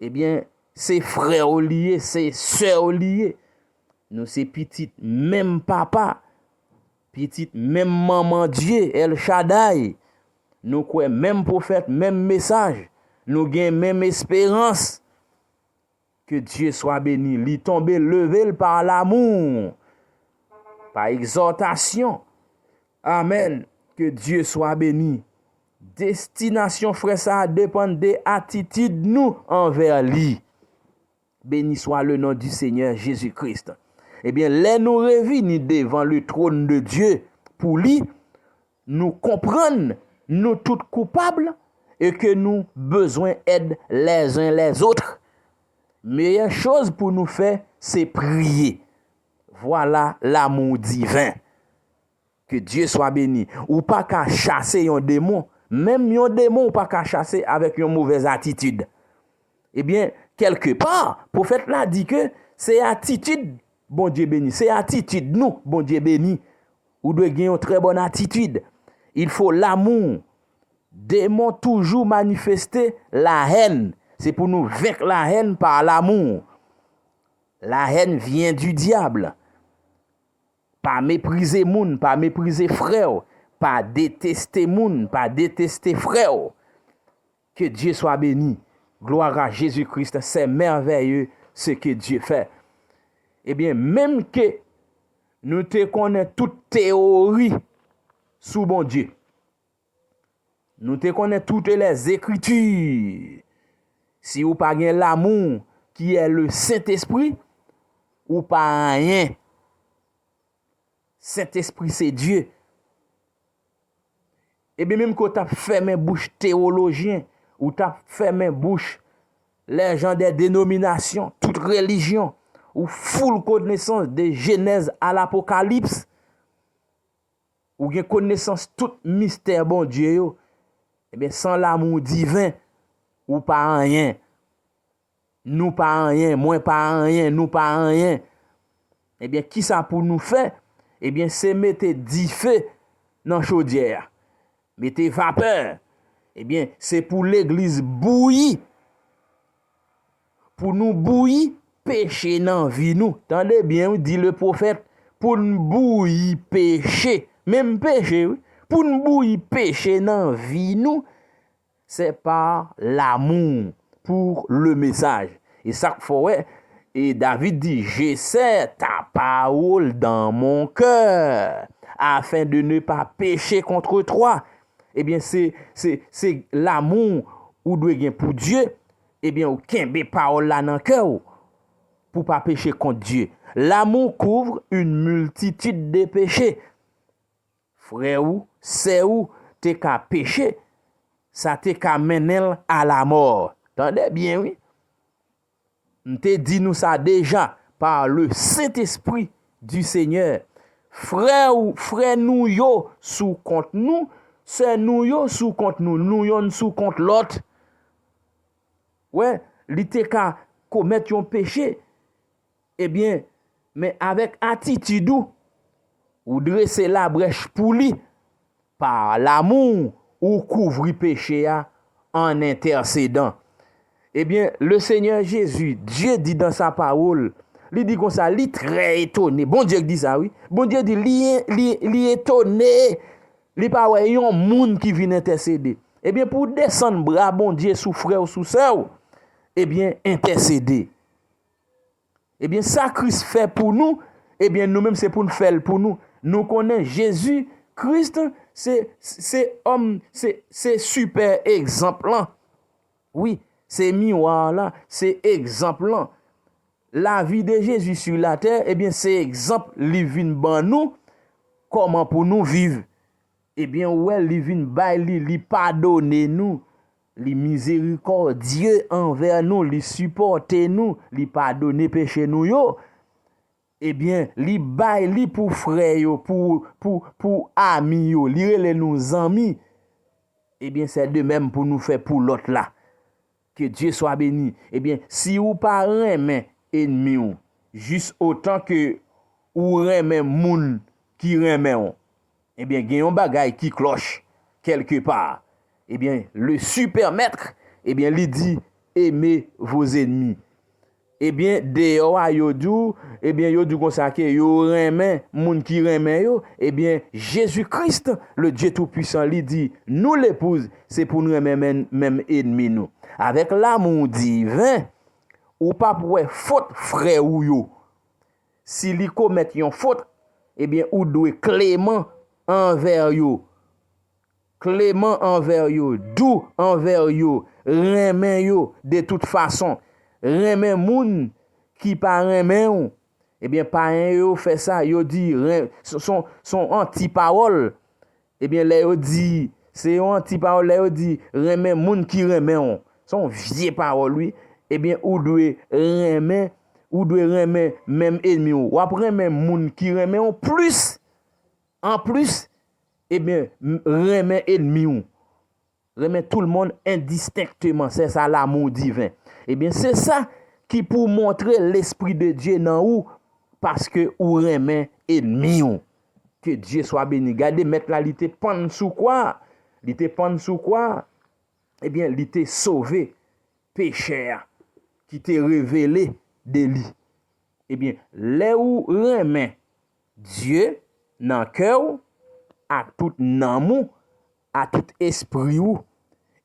eh bien, c'est frères liés, c'est sœurs liés. Nous c'est petite même papa, petite même maman Dieu, El Shaddai. Nous quoi même prophète, même message. Nous gagnons même espérance. Que Dieu soit béni. Li tombe levé par l'amour, par exhortation. Amen. Que Dieu soit béni. Destination frère ça dépend des attitudes nous envers lui. Béni soit le nom du Seigneur Jésus-Christ. Eh bien, les nous revenir devant le trône de Dieu pour lui, nous comprendre nous tous coupables et que nous besoin d'aide les uns les autres. Meilleure chose pour nous faire, c'est prier. Voilà l'amour divin. Que Dieu soit béni. Ou pas qu'à chasser un démon. Même un démon ou pas qu'à chasser avec une mauvaise attitude. Eh bien, quelque part, le prophète là dit que c'est attitude, bon Dieu béni. C'est attitude, nous, bon Dieu béni. Ou doit gagner une très bonne attitude. Il faut l'amour. Démon toujours manifester la haine. C'est pour nous vaincre la haine par l'amour. La haine vient du diable. Pas mépriser moun, pas mépriser frère, pas détester moun, pas détester frère. Que Dieu soit béni. Gloire à Jésus-Christ. C'est merveilleux ce que Dieu fait. Eh bien, même que nous te connaissons toute théorie sous bon Dieu. Nous te connaissons toutes les Écritures. Si vous pas l'amour qui est le Saint-Esprit, ou pas rien. Saint-Esprit, c'est Dieu. Et bien même quand tu as fermé bouche théologien, ou tu as fermé bouche les gens des dénominations, toute religion, ou full connaissance de Genèse à l'Apocalypse, ou bien connaissance tout mystère bon Dieu, et bien sans l'amour divin, ou pas rien. Nous pas rien, moi pas rien, nous pas rien. Eh bien, qui ça pour nous faire? Eh bien, c'est mettre 10 feux dans la chaudière. Mettez vapeur. Eh bien, c'est pour l'église bouillie. Pour nous bouillir, péché dans vie nous. Tendez bien, dit le prophète, pour nous bouillir péché, même péché, oui. Pour nous bouillir péché dans vie nous, c'est par l'amour pour le message. Et ça faut ouais. Et David dit, j'essaie ta parole dans mon cœur, afin de ne pas pécher contre toi. Eh bien, c'est l'amour ou doit gagner pour Dieu. Eh bien, ou kembe parole là dans cœur pour pas pécher contre Dieu. L'amour couvre une multitude de péchés. Frère ou, c'est où t'es qu'à pécher, ça t'es qu'à mener à la mort. Entendez bien, oui? M'te dit nous ça déjà par le Saint-Esprit du Seigneur. Frère nous yo sous compte nous, c'est nous yo sous compte nous yon sous compte l'autre. Ouais, li te ka commettre un péché. Eh bien, mais avec attitude ou dresser la brèche pour lui par l'amour ou couvrir péché en intercédant. Eh bien, le Seigneur Jésus, Dieu dit dans sa parole, il dit comme ça, il est très étonné. Bon Dieu dit ça, oui. Bon Dieu dit, il est étonné. Il pas ouais yon monde qui vient intercéder. Eh bien, pour descendre bras, bon Dieu, sous frère ou sous sœur, eh bien, intercéder. Eh bien, ça Christ fait pour nous, eh bien, nous-mêmes, c'est pour nous faire pour nous. Nous connaissons Jésus, Christ, c'est homme, c'est super exemple. Oui. C'est miroir là, c'est exemple là. La vie de Jésus sur la terre, eh bien c'est exemple li vinn ban nous comment pour nous vivre. Eh bien ouais, li vinn bay li pardonner nous, li miséricordieux envers nous, li supporter nous, li pardonner péché nous yo. Eh bien, li bay li pour frère yo, pour amis yo, li rele nous amis. Eh bien c'est de même pour nous faire pour l'autre là. Que Dieu soit béni. Eh bien, si ou pas remet ennemi ou, juste autant que ou remet moun qui remet ou, eh bien, gen yon bagay qui cloche quelque part. Eh bien, le super maître, eh bien, lui dit, aimez vos ennemis. Eh bien, dehors a yo dou, eh bien, yo dou konsa ke yo remet moun qui remet yo, eh bien, Jésus-Christ, le Dieu tout-puissant, lui dit, nous l'épouse, c'est pour nous remettre même ennemi nous. Avec l'amour divin, ou pas pour faute frère ou yo. Si li commet yon faute, eh bien, ou doit clément envers yo. Clément envers yo, doux envers yo, remen yo de toute façon. Remen moun qui pa remen ou. Eh bien, parents yo fait ça, yo dit son anti-parole. Eh bien, là yo dit c'est anti-parole, là yo dit remen moun qui remen ou. Son vieille parole lui, eh bien ou doit remen même ennemi ou après même moun qui remen ou plus en plus eh bien remen ennemi ou remen tout le monde indistinctement, c'est ça l'amour divin. Eh bien c'est ça qui pour montrer l'esprit de Dieu dans ou parce que ou remen ennemi ou. Que Dieu soit béni. Gardez mettre la li te pendre sous quoi? Li te pendre sous quoi? Eh bien, il t'est sauvé, pécheur, qui t'est révélé de lui. Eh bien, là où remet Dieu dans le cœur, à tout amour, à tout esprit,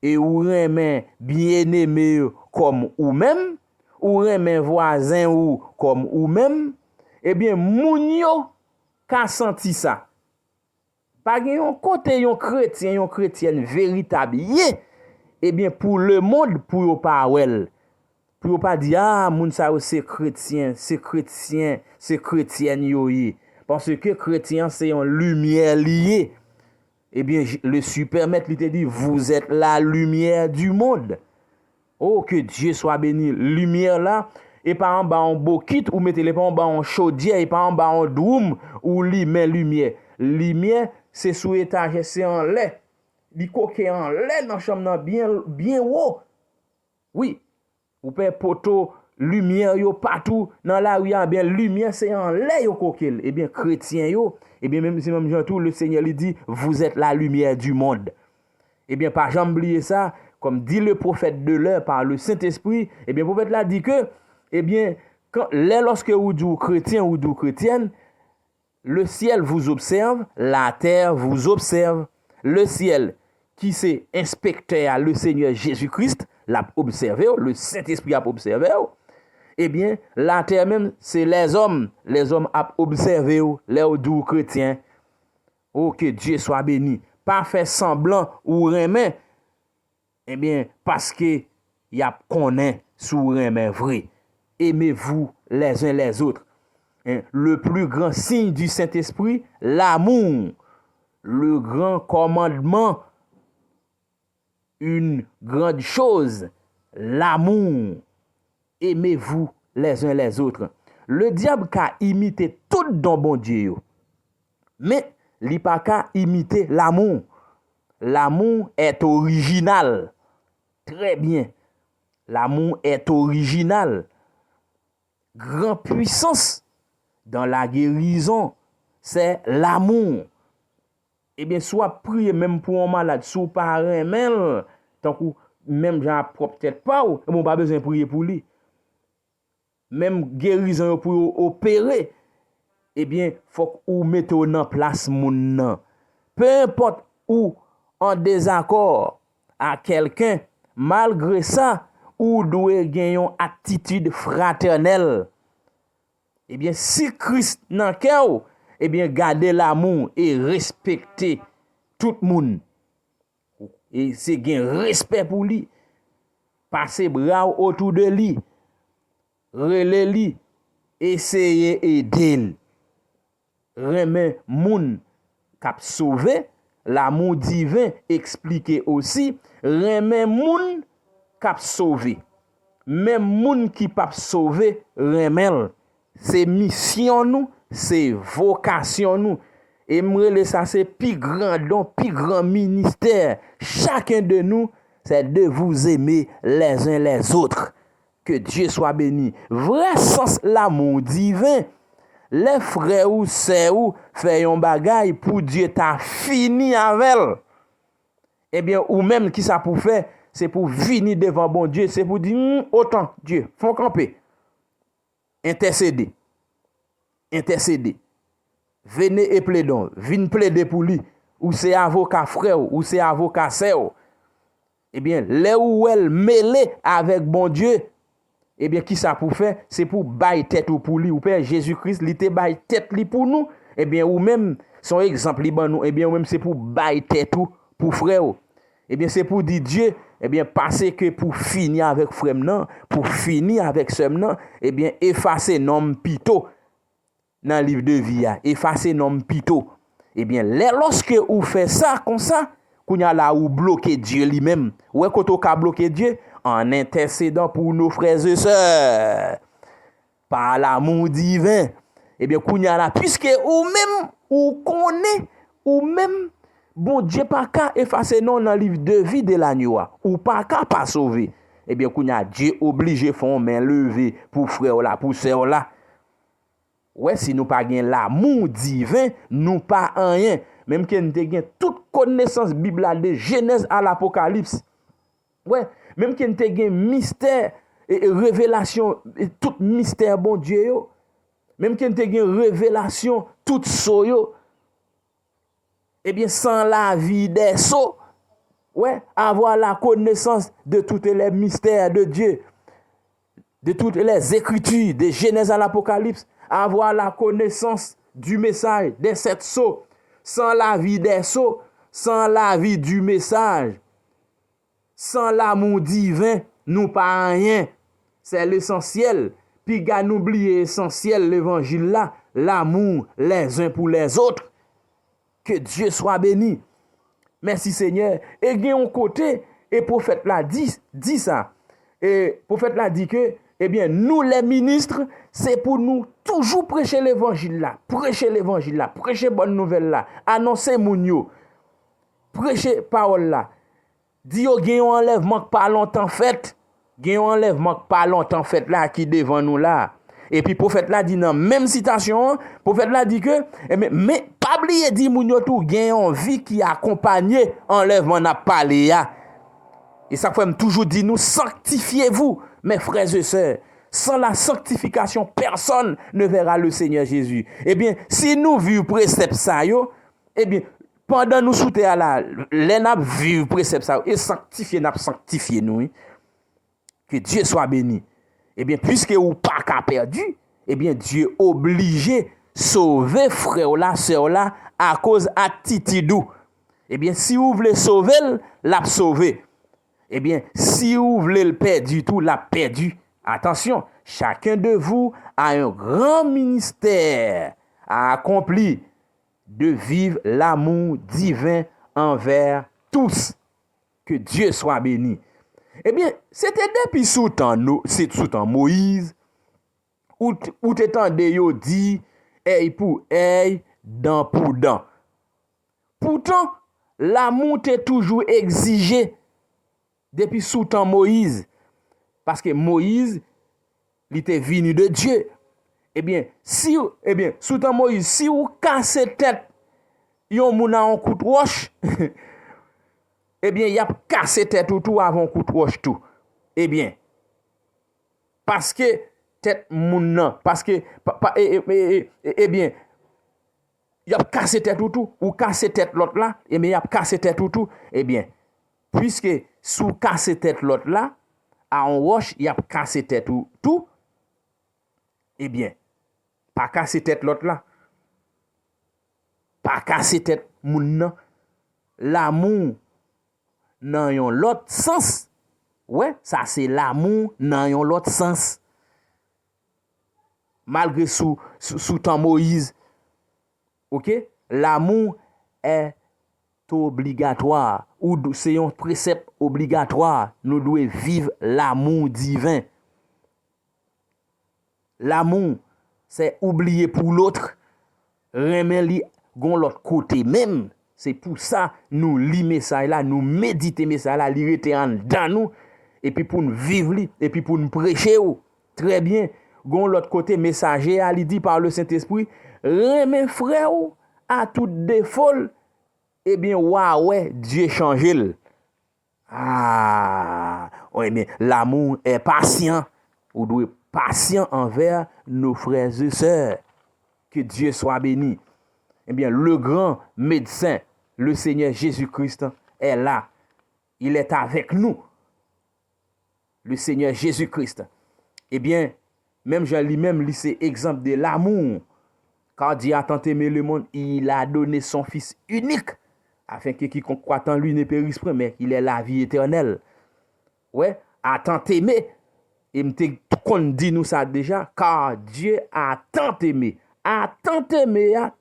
et ou remen bien-aimé comme ou même, ou remen voisin ou comme ou même, eh bien, moun yo ka senti ça. Pas gen yon côté yon chrétienne véritable, eh bien, pour le monde, pour yo pa wel. Pour yo pas dire, ah, moun sa yo c'est chrétien, c'est chrétienne yo ye. Parce que chrétien, c'est une lumière liée. Eh bien, le super maître, il te dit, vous êtes la lumière du monde. Oh, que Dieu soit béni. Lumière là, et pas en bas en bokit, ou mettez-les pas en bas en chaudière, et pas en bas en droum, ou li men lumière. Lumière, c'est sous étage, c'est en lait. Li koke en lait dans chambre nan bien haut. Oui. Ou pe poto lumière yo partout dans la rue, bien lumière c'est en lait yo kokel. Eh bien chrétien yo, eh bien même si même tout le Seigneur lui dit vous êtes la lumière du monde. Eh bien pas jamais oublier ça, comme dit le prophète de l'heure par le Saint-Esprit, eh bien le prophète là dit que eh bien lorsque vous dites chrétien ou dites chrétienne, le ciel vous observe, la terre vous observe. Le ciel qui c'est inspecteur le Seigneur Jésus-Christ l'a observé, le Saint-Esprit a observé. Eh bien, la terre même, c'est les hommes a observé, les doux chrétiens. Oh, que Dieu soit béni. Pas faire semblant ou remet, eh bien, parce que y a connaît sous remet vrai. Aimez-vous les uns les autres. Le plus grand signe du Saint-Esprit, l'amour. Le grand commandement, une grande chose, l'amour. Aimez-vous les uns les autres. Le diable a imité tout dans bon Dieu. Mais il pas qu'à imiter l'amour. L'amour est original. Très bien. L'amour est original. Grande puissance dans la guérison, c'est l'amour. Eh bien, soit prier même pour un malade, soit parrain même, tant que même j'en peut-être pas, on pas besoin de prier pour lui. Même guérison pour opérer, eh bien, faut ou mettre en place moun nan. Peu importe où en désaccord à quelqu'un, malgré ça, ou doit gagner une attitude fraternelle. Eh bien, si Christ nan cœur, eh bien, gardez l'amour et respectez tout le monde. Et c'est gain respect pour lui. Passez bras autour de lui. Relais lui. Essayez aider. Remet moun k'ap sauvé. L'amour divin expliqué aussi. Remet moun k'ap sauvé. Même moun qui pas sauvé, remel. C'est mission nous. C'est vocation nous. Et m'rele ça c'est plus grand don, plus grand ministère. Chacun de nous, c'est de vous aimer les uns les autres. Que Dieu soit béni. Vrai sens l'amour divin. Les frères ou sœurs ou fait un bagay pour Dieu t'a fini avec. Eh bien, ou même qui ça pour faire, c'est pour venir devant bon Dieu, c'est pour dire autant Dieu, faut camper. Intercéder. Venez et plaidons. Venez plaider pour lui. Ou c'est avocat frère, ou c'est avocat sœur. Eh bien, là où elle mêlée avec bon Dieu, eh bien, qui ça pour faire? C'est pour bailler tête ou pour lui. Ou Père Jésus-Christ, il te baille tête li pour nous. Eh bien, ou même, son exemple li ban nous, eh bien, ou même c'est pour bailler tête ou pour frère. Eh bien, c'est pour dire Dieu, eh bien, parce que pour finir avec frère nan, pour finir avec sœur nan, eh bien, effacer nom pito. Dans le livre de vie, effacer nom pito. Eh bien, lorsque vous faites ça comme ça, qu'on y a là où bloquer Dieu lui-même. Ou est-ce qu'on a bloqué Dieu? En intercédant pour nos frères et sœurs. Par l'amour divin. Eh bien, qu'on y a là, puisque ou même, ou connaît, ou même, bon Dieu pas qu'à effacer non dans le livre de vie de l'agneau. Ou pas qu'à pas sauver. Eh bien, qu'on y a Dieu obligé font main levée pour frère là, pour sœur là. Ouais, si nous pas gain l'amour divin, nous pas rien. Même que nous gain toute connaissance Bible de Genèse à l'Apocalypse. Ouais, même que nous gain mystère et révélation, et tout mystère bon Dieu yo. Même que nous gain révélation tout so yo. Eh bien sans la vie des so, Ouais, avoir la connaissance de tous les mystères de Dieu, de toutes les écritures, de Genèse à l'Apocalypse, avoir la connaissance du message des 7 sceaux. Sans la vie des sceaux, sans la vie du message, sans l'amour divin, nous pas rien. C'est l'essentiel. Puis gars n'oubliez essentiel l'évangile là, l'amour les uns pour les autres. Que Dieu soit béni. Merci Seigneur. Et il y a un côté, et prophète là dit ça. Et prophète là dit que, eh bien, nous les ministres, c'est pour nous toujours prêcher l'évangile là, prêcher bonne nouvelle là, annoncer moun yo, prêcher parole là. Dit yo gen un enlèvement pas longtemps fait, là qui devant nous là. Et puis prophète là dit dans même citation, prophète là dit que mais pas oublier dit moun yo tout gen une vie qui accompagne enlèvement n'a parlé ya. Et ça fait toujours dire nous sanctifiez-vous mes frères et sœurs. Sans la sanctification, personne ne verra le Seigneur Jésus. Eh bien, si nous vivons précepte ça yo, eh bien, pendant nous sous terre là, les n'a vivre précepte ça et sanctifier nous. Oui. Que Dieu soit béni. Eh bien, puisque ou pas qu'à perdu, eh bien, Dieu obligé sauver frère là, sœur là, à cause attitudou. Eh bien, si vous voulez sauver, l'a sauvé. Eh bien, si vous voulez le perdre tout, l'a perdu. Attention, chacun de vous a un grand ministère à accomplir de vivre l'amour divin envers tous. Que Dieu soit béni. Eh bien, c'était depuis sous temps Moïse, où t'étendais yo dit, œil pour œil, dent pour dent. Pourtant, l'amour t'est toujours exigé depuis sous temps Moïse. Parce que Moïse, il était venu de Dieu. Eh bien, sous temps Moïse, si vous cassez tête, yon mouna en coup de roche, eh bien, il a cassé tête tout avant coup de roche tout. Eh bien, parce que tête mouna, parce que, eh bien, il a cassé tête tout, ou cassé tête l'autre là, eh bien, il a cassé tête tout, eh bien, puisque sous cassé tête l'autre là, à un roche, il a cassé tête tout, eh bien, pas cassé tête l'autre là, pas cassé tête moun l'amour dans yon l'autre sens. Ouais, ça c'est l'amour dans yon l'autre sens. Malgré sous temps Moïse, OK, l'amour est obligatoire ou c'est un précepte obligatoire. Nous devons vivre l'amour divin. L'amour, c'est oublier pour l'autre, remettre li gon l'autre côté même. C'est pour ça nous lit message là, nous méditer message là, li rete en dans nous et puis pour nous vivre li et puis pour nous prêcher. Très bien. Gon l'autre côté messager a li dit par le Saint-Esprit, remet frère à tout défaut. Eh bien, ouais, Dieu change. Ah, ouais, mais l'amour est patient. Vous devez être patient envers nos frères et sœurs. Que Dieu soit béni. Eh bien, le grand médecin, le Seigneur Jésus-Christ, est là. Il est avec nous. Le Seigneur Jésus-Christ. Eh bien, même Jean lui-même, c'est exemple de l'amour. Car Dieu a tant aimé le monde, il a donné son Fils unique, afin que quiconque croit en lui ne périsse point, mais qu'il ait la vie éternelle. Ouais, a tant aimé. Et qu'on dit nous ça déjà, car Dieu a tant aimé,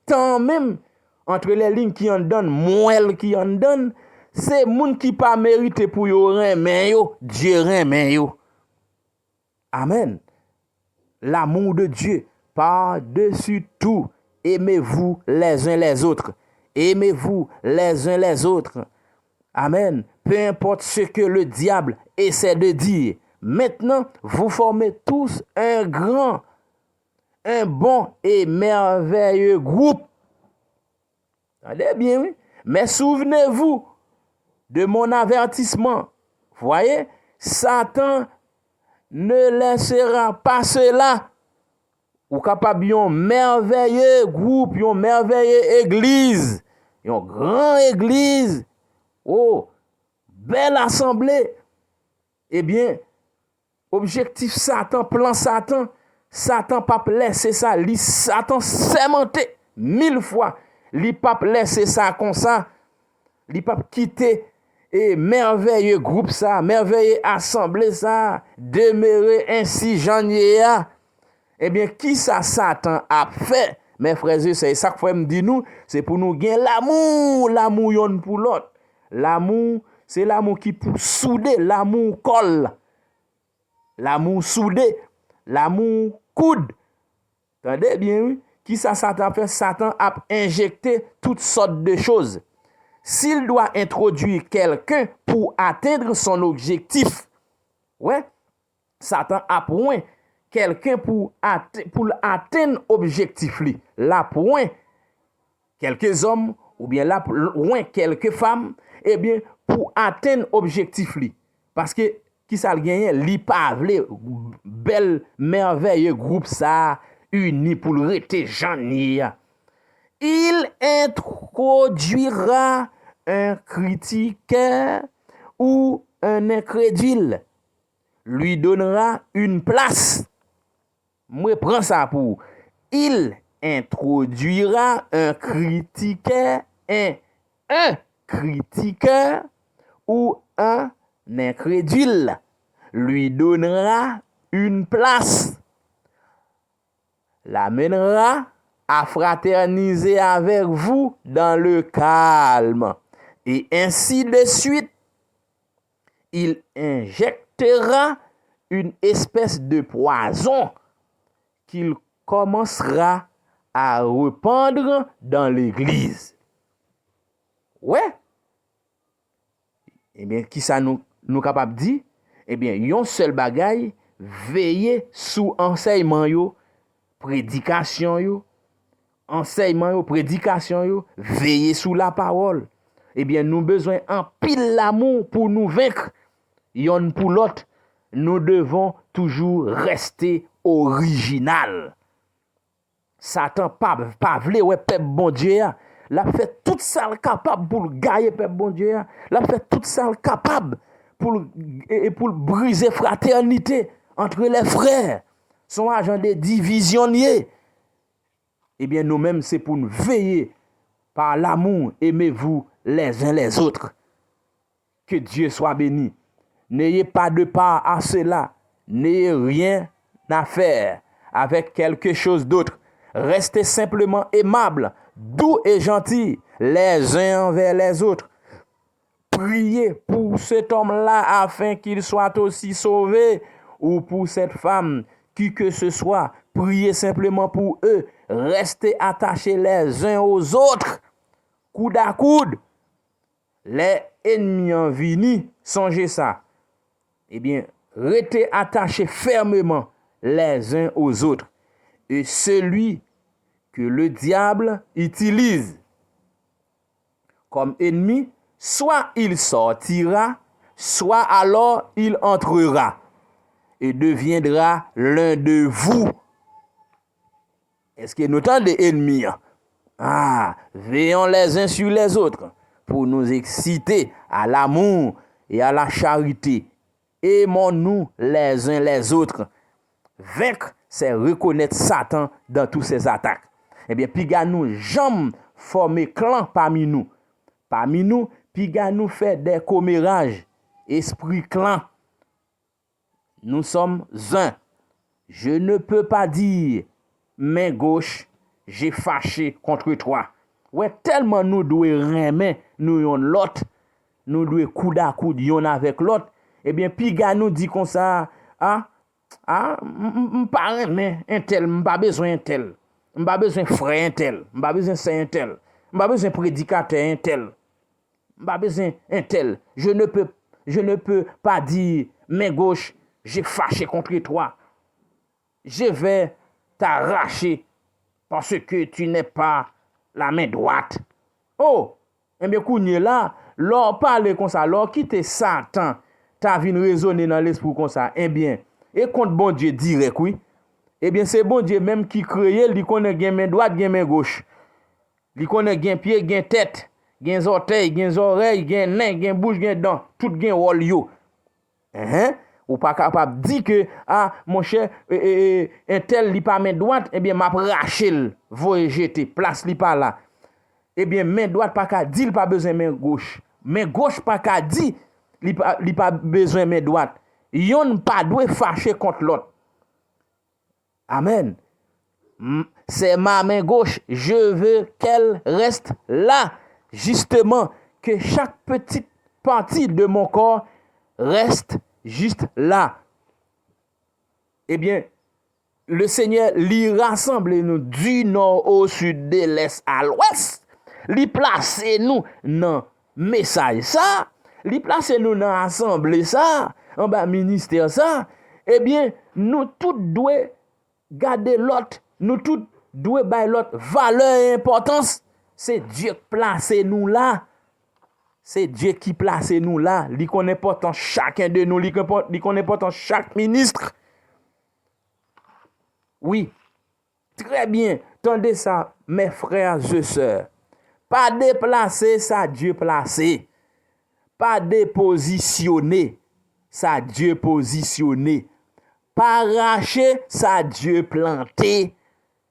tant même, entre les lignes qui en donnent, moelle qui en donne, c'est moun qui pas mérité pour yo remen yo, Dieu remen yo. Amen. L'amour de Dieu, par-dessus tout, aimez-vous les uns les autres. Aimez-vous les uns les autres. Amen. Peu importe ce que le diable essaie de dire. Maintenant, vous formez tous un bon et merveilleux groupe. Allez bien, oui. Mais souvenez-vous de mon avertissement. Voyez, Satan ne laissera pas cela. Ou capable yon merveilleux groupe, yon merveilleux église, yon grand église. Oh, belle assemblée. Eh bien, objectif Satan, plan Satan, Satan pas laisser ça, Satan sémenté 1000 fois, li pas laisser ça comme ça, li pas quitter et merveilleux groupe ça, merveilleux assemblée ça, demeurer ainsi Jean-Yéa. Eh bien, qui ça Satan a fait? Mes frères et sœurs, c'est ça qu'il faut me dire nous, c'est pour nous gagner l'amour yon pour l'autre. L'amour, c'est l'amour qui pour souder, l'amour colle. L'amour soudé, l'amour coude. Attendez bien, oui? Qui ça Satan fait? Satan a injecté toutes sortes de choses. S'il doit introduire quelqu'un pour atteindre son objectif, ouais, Satan a point quelqu'un pour atteindre objectif li. Là point quelques hommes ou bien là point quelques femmes, eh bien pour atteindre objectif li. Parce que qui ça le gagne, li pa vle bel merveilleux groupe ça uni pour le rete Jean-Ni. Il introduira un critiqueur ou un incrédule, lui donnera une place. Moi prends ça pour il introduira un critiqueur, un critiqueur ou un incrédule, lui donnera une place, l'amènera à fraterniser avec vous dans le calme, et ainsi de suite. Il injectera une espèce de poison qu'il commencera à répandre dans l'église. Ouais. Eh bien, qui ça nous capable dire? Eh bien, yon seul bagay, veiller sous enseignement yo, prédication yo, enseignement yo, prédication yo, veiller sous la parole. Eh bien, nous besoin en pile l'amour pour nous vaincre. Yon pour l'autre, nous devons toujours rester original. Satan pas vle ouais peuple bon Dieu. L'a fait tout ça capable pour gagner peuple bon Dieu. L'a fait tout ça capable pour briser fraternité entre les frères. Son agent de divisionnier. Eh bien, nous-mêmes, c'est pour nous veiller par l'amour. Aimez-vous les uns les autres. Que Dieu soit béni. N'ayez pas de part à cela. N'ayez rien à faire avec quelque chose d'autre. Restez simplement aimables, doux et gentils les uns envers les autres. Priez pour cet homme-là afin qu'il soit aussi sauvé, ou pour cette femme, qui que ce soit. Priez simplement pour eux. Restez attachés les uns aux autres, coude à coude. Les ennemis en vini, songez ça. Eh bien, restez attachés fermement les uns aux autres. Et celui que le diable utilise comme ennemi, soit il sortira, soit alors il entrera et deviendra l'un de vous. Est-ce que nous avons des ennemis? Veillons les uns sur les autres pour nous exciter à l'amour et à la charité. Aimons-nous les uns les autres. Vaincre, c'est reconnaître Satan dans toutes ses attaques. Eh bien, piga nous jamais former clan parmi nous. Parmi nous, piga nous fait des commérages. Esprit clan. Nous sommes un. Je ne peux pas dire, main gauche, j'ai fâché contre toi. Ouais, tellement nous devons remettre nous yon l'autre. Nous devons coude à coude yon avec l'autre. Eh bien, piga nous dit comme ça, m'pa remet un tel, m'pa besoin un tel. M'pa besoin frère un tel, m'pa besoin saint un tel. M'pa besoin prédicateur un tel. M'pa besoin un tel. Je ne peux pas dire, main gauche, j'ai fâché contre toi. Je vais t'arracher parce que tu n'es pas la main droite. Oh, eh bien, kounye là, l'on parle comme ça, l'on quitte Satan, t'as vu raisonner dans l'esprit comme ça. Eh bien, et contre bon Dieu direct, oui. Eh bien, c'est bon Dieu même qui crée, il connaît gen main droite, gen main gauche. Il connaît gen pied, gen tête, gen orteil, gen oreille, gen nen, gen bouche, gen dent, tout gen rôle yo. Ou pas capable dire que mon cher un tel li pas main droite, eh bien m'a rachel, voye jeter, place li pas là. Eh bien main droite pas ka dit, il pas besoin main gauche. Main gauche pas ka dit, li pas besoin main droite. Yon pas doit fâcher contre l'autre. Amen. C'est ma main gauche, je veux qu'elle reste là, justement, que chaque petite partie de mon corps reste juste là. Eh bien, le Seigneur lui rassemble nous du nord au sud, de l'est à l'ouest. Lui place nous dans message ça, lui place nous dans assemblée ça, en bas ministère ça. Eh bien, nous tous devons garder l'autre, nous tous devons bailler l'autre valeur et importance. C'est Dieu qui place nous là. C'est Dieu qui place nous là. Il connaît important chacun de nous. Il connaît important chaque ministre. Oui. Très bien. Tendez ça, mes frères et sœurs. Pas déplacer, ça Dieu placé. Pas dépositionner, ça Dieu positionné. Pas arracher, ça Dieu planté.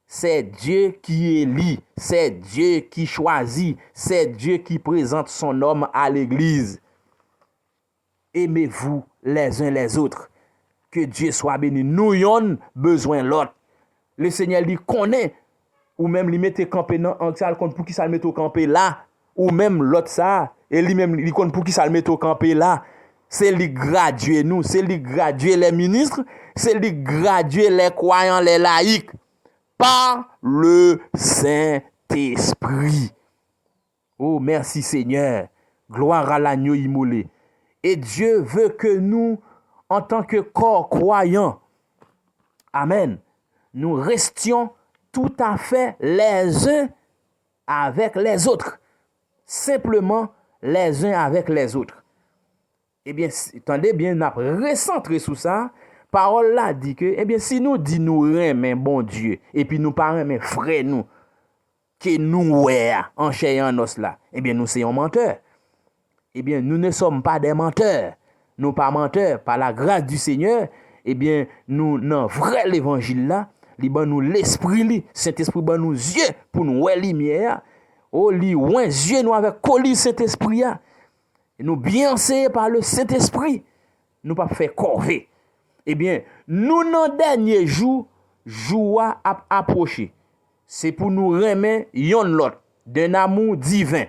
C'est Dieu qui élit, c'est Dieu qui choisit, c'est Dieu qui présente son homme à l'église. Aimez-vous les uns les autres. Que Dieu soit béni. Nous avons besoin de l'autre. Le Seigneur lui connaît, ou même lui mette campé dans un salle pour qui ça le mette au campé là, ou même l'autre ça, et lui-même lui connaît pour qui ça le mette au campé là. C'est lui graduer nous, c'est lui graduer les ministres, c'est lui graduer les croyants, les laïcs. Par le Saint-Esprit. Oh, merci Seigneur. Gloire à l'agneau immolé. Et Dieu veut que nous, en tant que corps croyant, amen, nous restions tout à fait les uns avec les autres. Simplement les uns avec les autres. Eh bien, attendez bien, nous avons recentré sur ça. Parole là dit que, eh bien, si nous dit nous remen bon Dieu, et puis nous pas remen frère nous, que nous ouais en chair en os là, eh bien, nous sommes menteurs. Eh bien, nous ne sommes pas des menteurs. Nous pas menteurs. Par la grâce du Seigneur, eh bien, nous, dans vrai l'évangile là, li ban nous l'esprit, Saint-Esprit ban nous yeux pour nous ouais lumière. Oh, li ouin yeux nous avec colis Saint-Esprit. Et nous bien enseigner par le Saint-Esprit. Nous pas faire corvée. Eh bien, nous, dans le dernier jour, joua a approché. C'est pour nous remettre yon l'autre, d'un amour divin,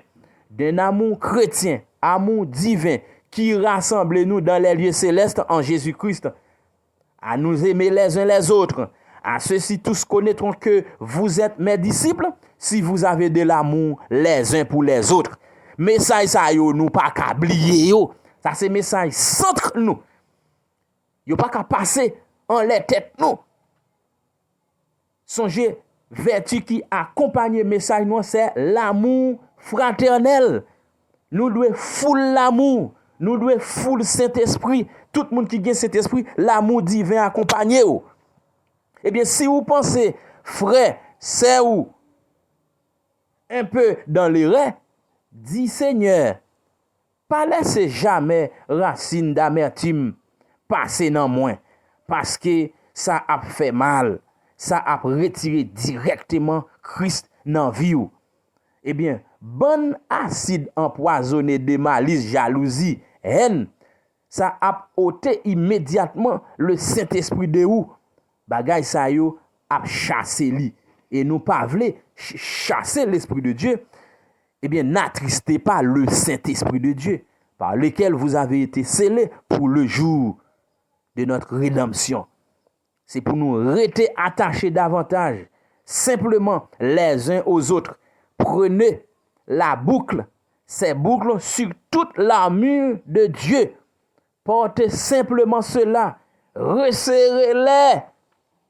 d'un amour chrétien, amour divin, qui rassemble nous dans les lieux célestes en Jésus-Christ, à nous aimer les uns les autres. À ceux-ci tous connaîtront que vous êtes mes disciples, si vous avez de l'amour les uns pour les autres. Message ça yo, nous pas qu'à oublier yo. Ça c'est message centre nous. Yo pas qu'à passer en les têtes nous. Songez, vertu qui accompagne message nous, c'est l'amour fraternel. Nous devons full l'amour. Nous devons full Saint-Esprit. Tout le monde qui gagne Saint-Esprit, l'amour divin accompagné. Eh bien, si vous pensez, frère, c'est où un peu dans l'erreur, dit Seigneur, pas laisser jamais racine d'amertume passer dans moi, parce que ça a fait mal, ça a retiré directement Christ dans vie. Eh bien, bon acide empoisonné de malice, jalousie, haine, ça a ôté immédiatement le Saint-Esprit de vous. Bagay sa yo a chassé li. Et nous pas vle chasser l'Esprit de Dieu. Eh bien, n'attristez pas le Saint-Esprit de Dieu, par lequel vous avez été scellés pour le jour de notre rédemption. C'est pour nous rester attachés davantage, simplement les uns aux autres. Prenez la boucle, ces boucles sur toute l'armure de Dieu. Portez simplement cela, resserrez-les.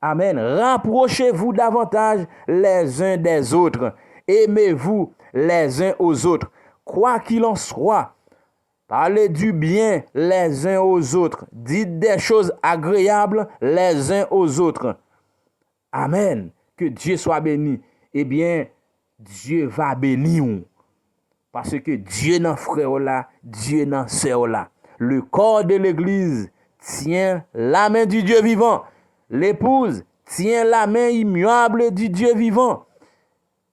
Amen. Rapprochez-vous davantage les uns des autres. Aimez-vous les uns aux autres. Quoi qu'il en soit, parlez du bien les uns aux autres. Dites des choses agréables les uns aux autres. Amen. Que Dieu soit béni. Eh bien, Dieu va bénir. Parce que Dieu nan frère là, Dieu nan sœur là. Le corps de l'église tient la main du Dieu vivant. L'épouse tient la main immuable du Dieu vivant.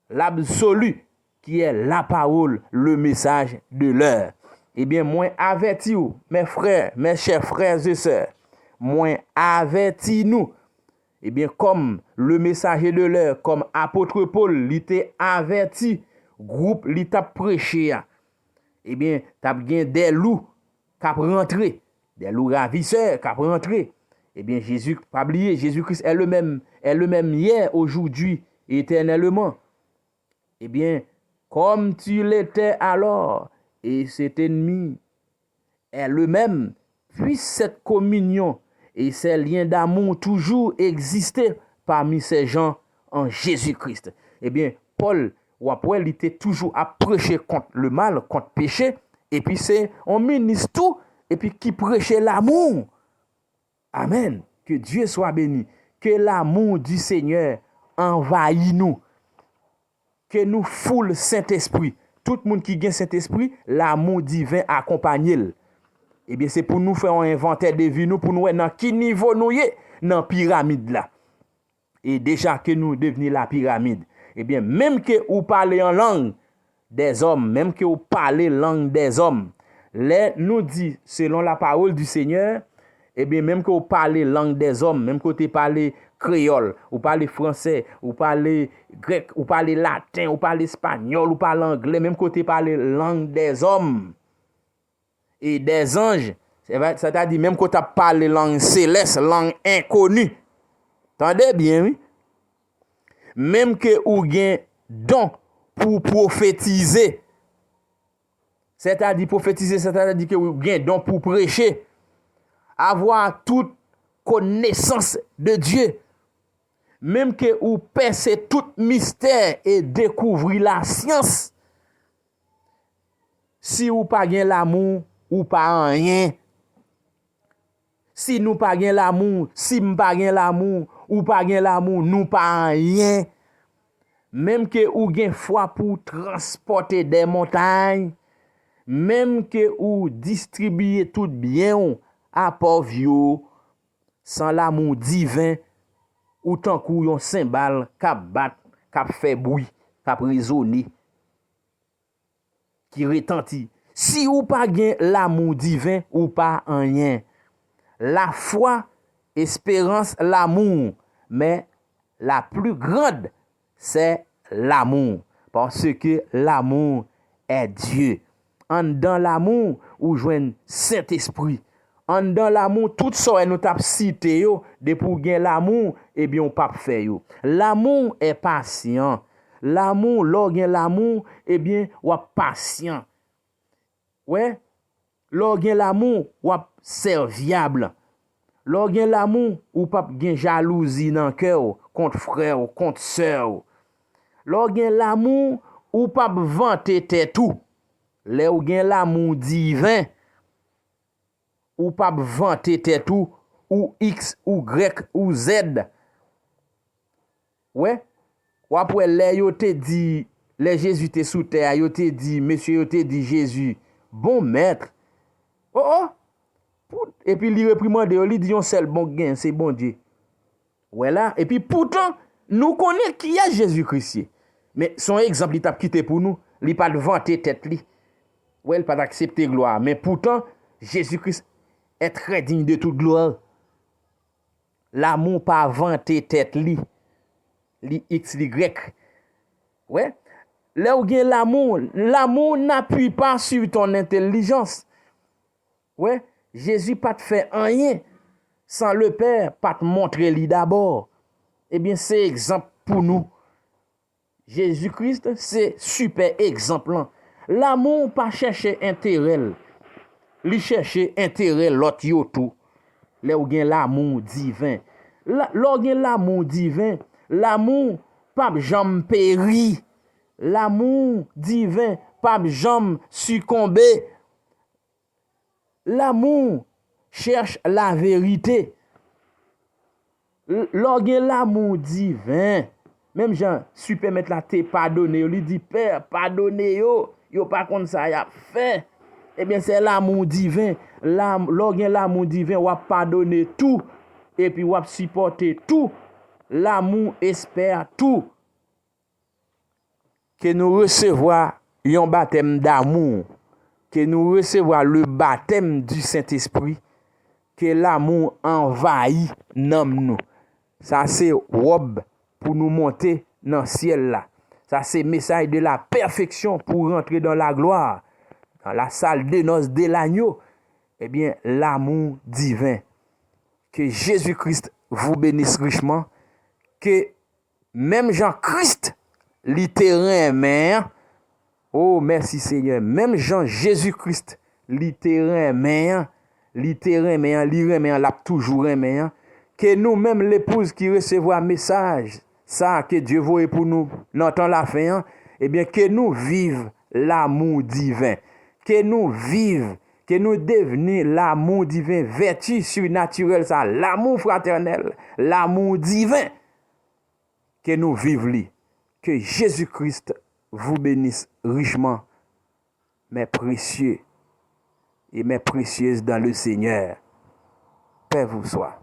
L'absolu qui est la parole, le message de l'heure. Eh bien, moi avertis vous, mes frères, mes chers frères et sœurs, moi avertis nous. Eh bien, comme le messager de l'heure, comme apôtre Paul, il t'a averti, groupe, il t'a prêché. Eh bien, t'as bien des loups qui rentré, des loups ravisseurs qui rentré. Eh bien, Jésus, pas oublier, Jésus-Christ est le même hier, aujourd'hui, éternellement. Eh bien, comme tu l'étais alors, et cet ennemi est le même, puisse cette communion et ces liens d'amour toujours exister parmi ces gens en Jésus-Christ. Eh bien, Paul, ou après, il était toujours à prêcher contre le mal, contre le péché, et puis c'est, on ministre tout, et puis qui prêchait l'amour. Amen. Que Dieu soit béni. Que l'amour du Seigneur envahit nous. Que nous foule Saint-Esprit. Tout le monde qui gagne Saint-Esprit, l'amour divin accompagne. Eh bien, c'est pour nous faire un inventaire de vie, nous, pour nous voir dans quel niveau nous sommes dans la pyramide là. Et déjà que nous devenons la pyramide, eh bien, même que vous parlez en langue des hommes, même que vous parlez langue des hommes, les nous dit, selon la parole du Seigneur, eh bien, même que vous parlez langue des hommes, même que vous parlez créole, vous parlez français, vous parlez grec, vous parlez latin, vous parlez espagnol, vous parlez anglais, même que vous parlez langue des hommes et des anges, c'est-à-dire même quand tu parles langue céleste, langue inconnue. Entendez bien, oui? Même que vous avez don pour prophétiser, c'est-à-dire prophétiser, c'est-à-dire que vous avez don pour prêcher, avoir toute connaissance de Dieu, même que vous percez tout mystère et découvrir la science, si vous pas gain l'amour, ou pas rien. Si nous pas gain l'amour, si nous pas gain l'amour, ou pas gain l'amour, nous pas rien. Même que ou gain foi pour transporter des montagnes, même que ou distribuer tout bien à pauvre sans l'amour divin, ou tant kou yon cymbale k'ap bat, k'ap fait bruit, k'ap résonner, qui retentit. Si ou pas gen l'amour divin, ou pas en rien. La foi, espérance, l'amour. Mais la plus grande, c'est l'amour. Parce que l'amour est Dieu. En dans l'amour, ou joigne Saint-Esprit. En dans l'amour, tout ça nous tap cité yo, de pour gen l'amour, eh bien on pas fait yo. L'amour est patient. L'amour, lò gen l'amour, eh bien ou patient. Ouais, lò gen l'amour, ou serviable. Lò gen l'amour, ou pas gen jalousie dans cœur contre frère ou contre sœur. Lò gen l'amour, ou pas vanter tête tout. Lè ou gen l'amour divin, ou pas vanter tête tout, ou X, ou Y, ou Z. Ouais, ou après lè yo te dit, les Jésus te sous terre, yo te dit, monsieur yo te dit Jésus, bon maître. Oh, oh. Et puis il reprimande, il dit, on seul bon gain, c'est bon Dieu. Voilà. Et puis pourtant, nous connaissons qui est Jésus-Christ. Mais son exemple, il t'a quitté pour nous. Il n'a pas de vanter tête li. Ouais, il n'a pas d'accepter gloire. Mais pourtant, Jésus-Christ est très digne de toute gloire. L'amour pas vanter tête li. Li X, li Y. Ouais. Là où gen l'amour n'appuie pas sur ton intelligence. Ouais, Jésus pas te fait rien sans le Père pas te montrer lui d'abord. Eh bien, c'est exemple pour nous. Jésus-Christ, c'est super exemple. L'amour pas chercher intérêt. Li chercher intérêt l'autre yo tout. Là où gen l'amour divin. Là gen l'amour divin, l'amour pas jamais péri. L'amour divin, pas jamais succomber. L'amour cherche la vérité. Lorsqu'il l'amour divin, même Jean, super mettre la te pardonner, il dit Père, pardonnez yo, yo pas contre ça y a fait. Eh bien, c'est l'amour divin. L'amour divin, on pardonner tout. Et puis, on supporter tout. L'amour espère tout. Que nous recevons un baptême d'amour. Que nous recevons le baptême du Saint-Esprit. Que l'amour envahit nous. Ça, c'est robe pour nous monter dans le ciel là. Ça, c'est message de la perfection pour rentrer dans la gloire. Dans la salle de noces de l'agneau, eh bien, l'amour divin. Que Jésus-Christ vous bénisse richement. Que même Jean-Christ, littéralement, oh merci Seigneur, même Jean-Jésus-Christ, littéralement, l'a toujours aimé. Que nous-mêmes, l'épouse qui recevons un message, ça, que Dieu voit pour nous, n'entend la fin, eh bien, que nous vivions l'amour divin. Que nous vivions, que nous devenions l'amour divin, vertu surnaturelle, ça, l'amour fraternel, l'amour divin, que nous vivions. Que Jésus-Christ vous bénisse richement, mes précieux et mes précieuses dans le Seigneur. Paix vous soit.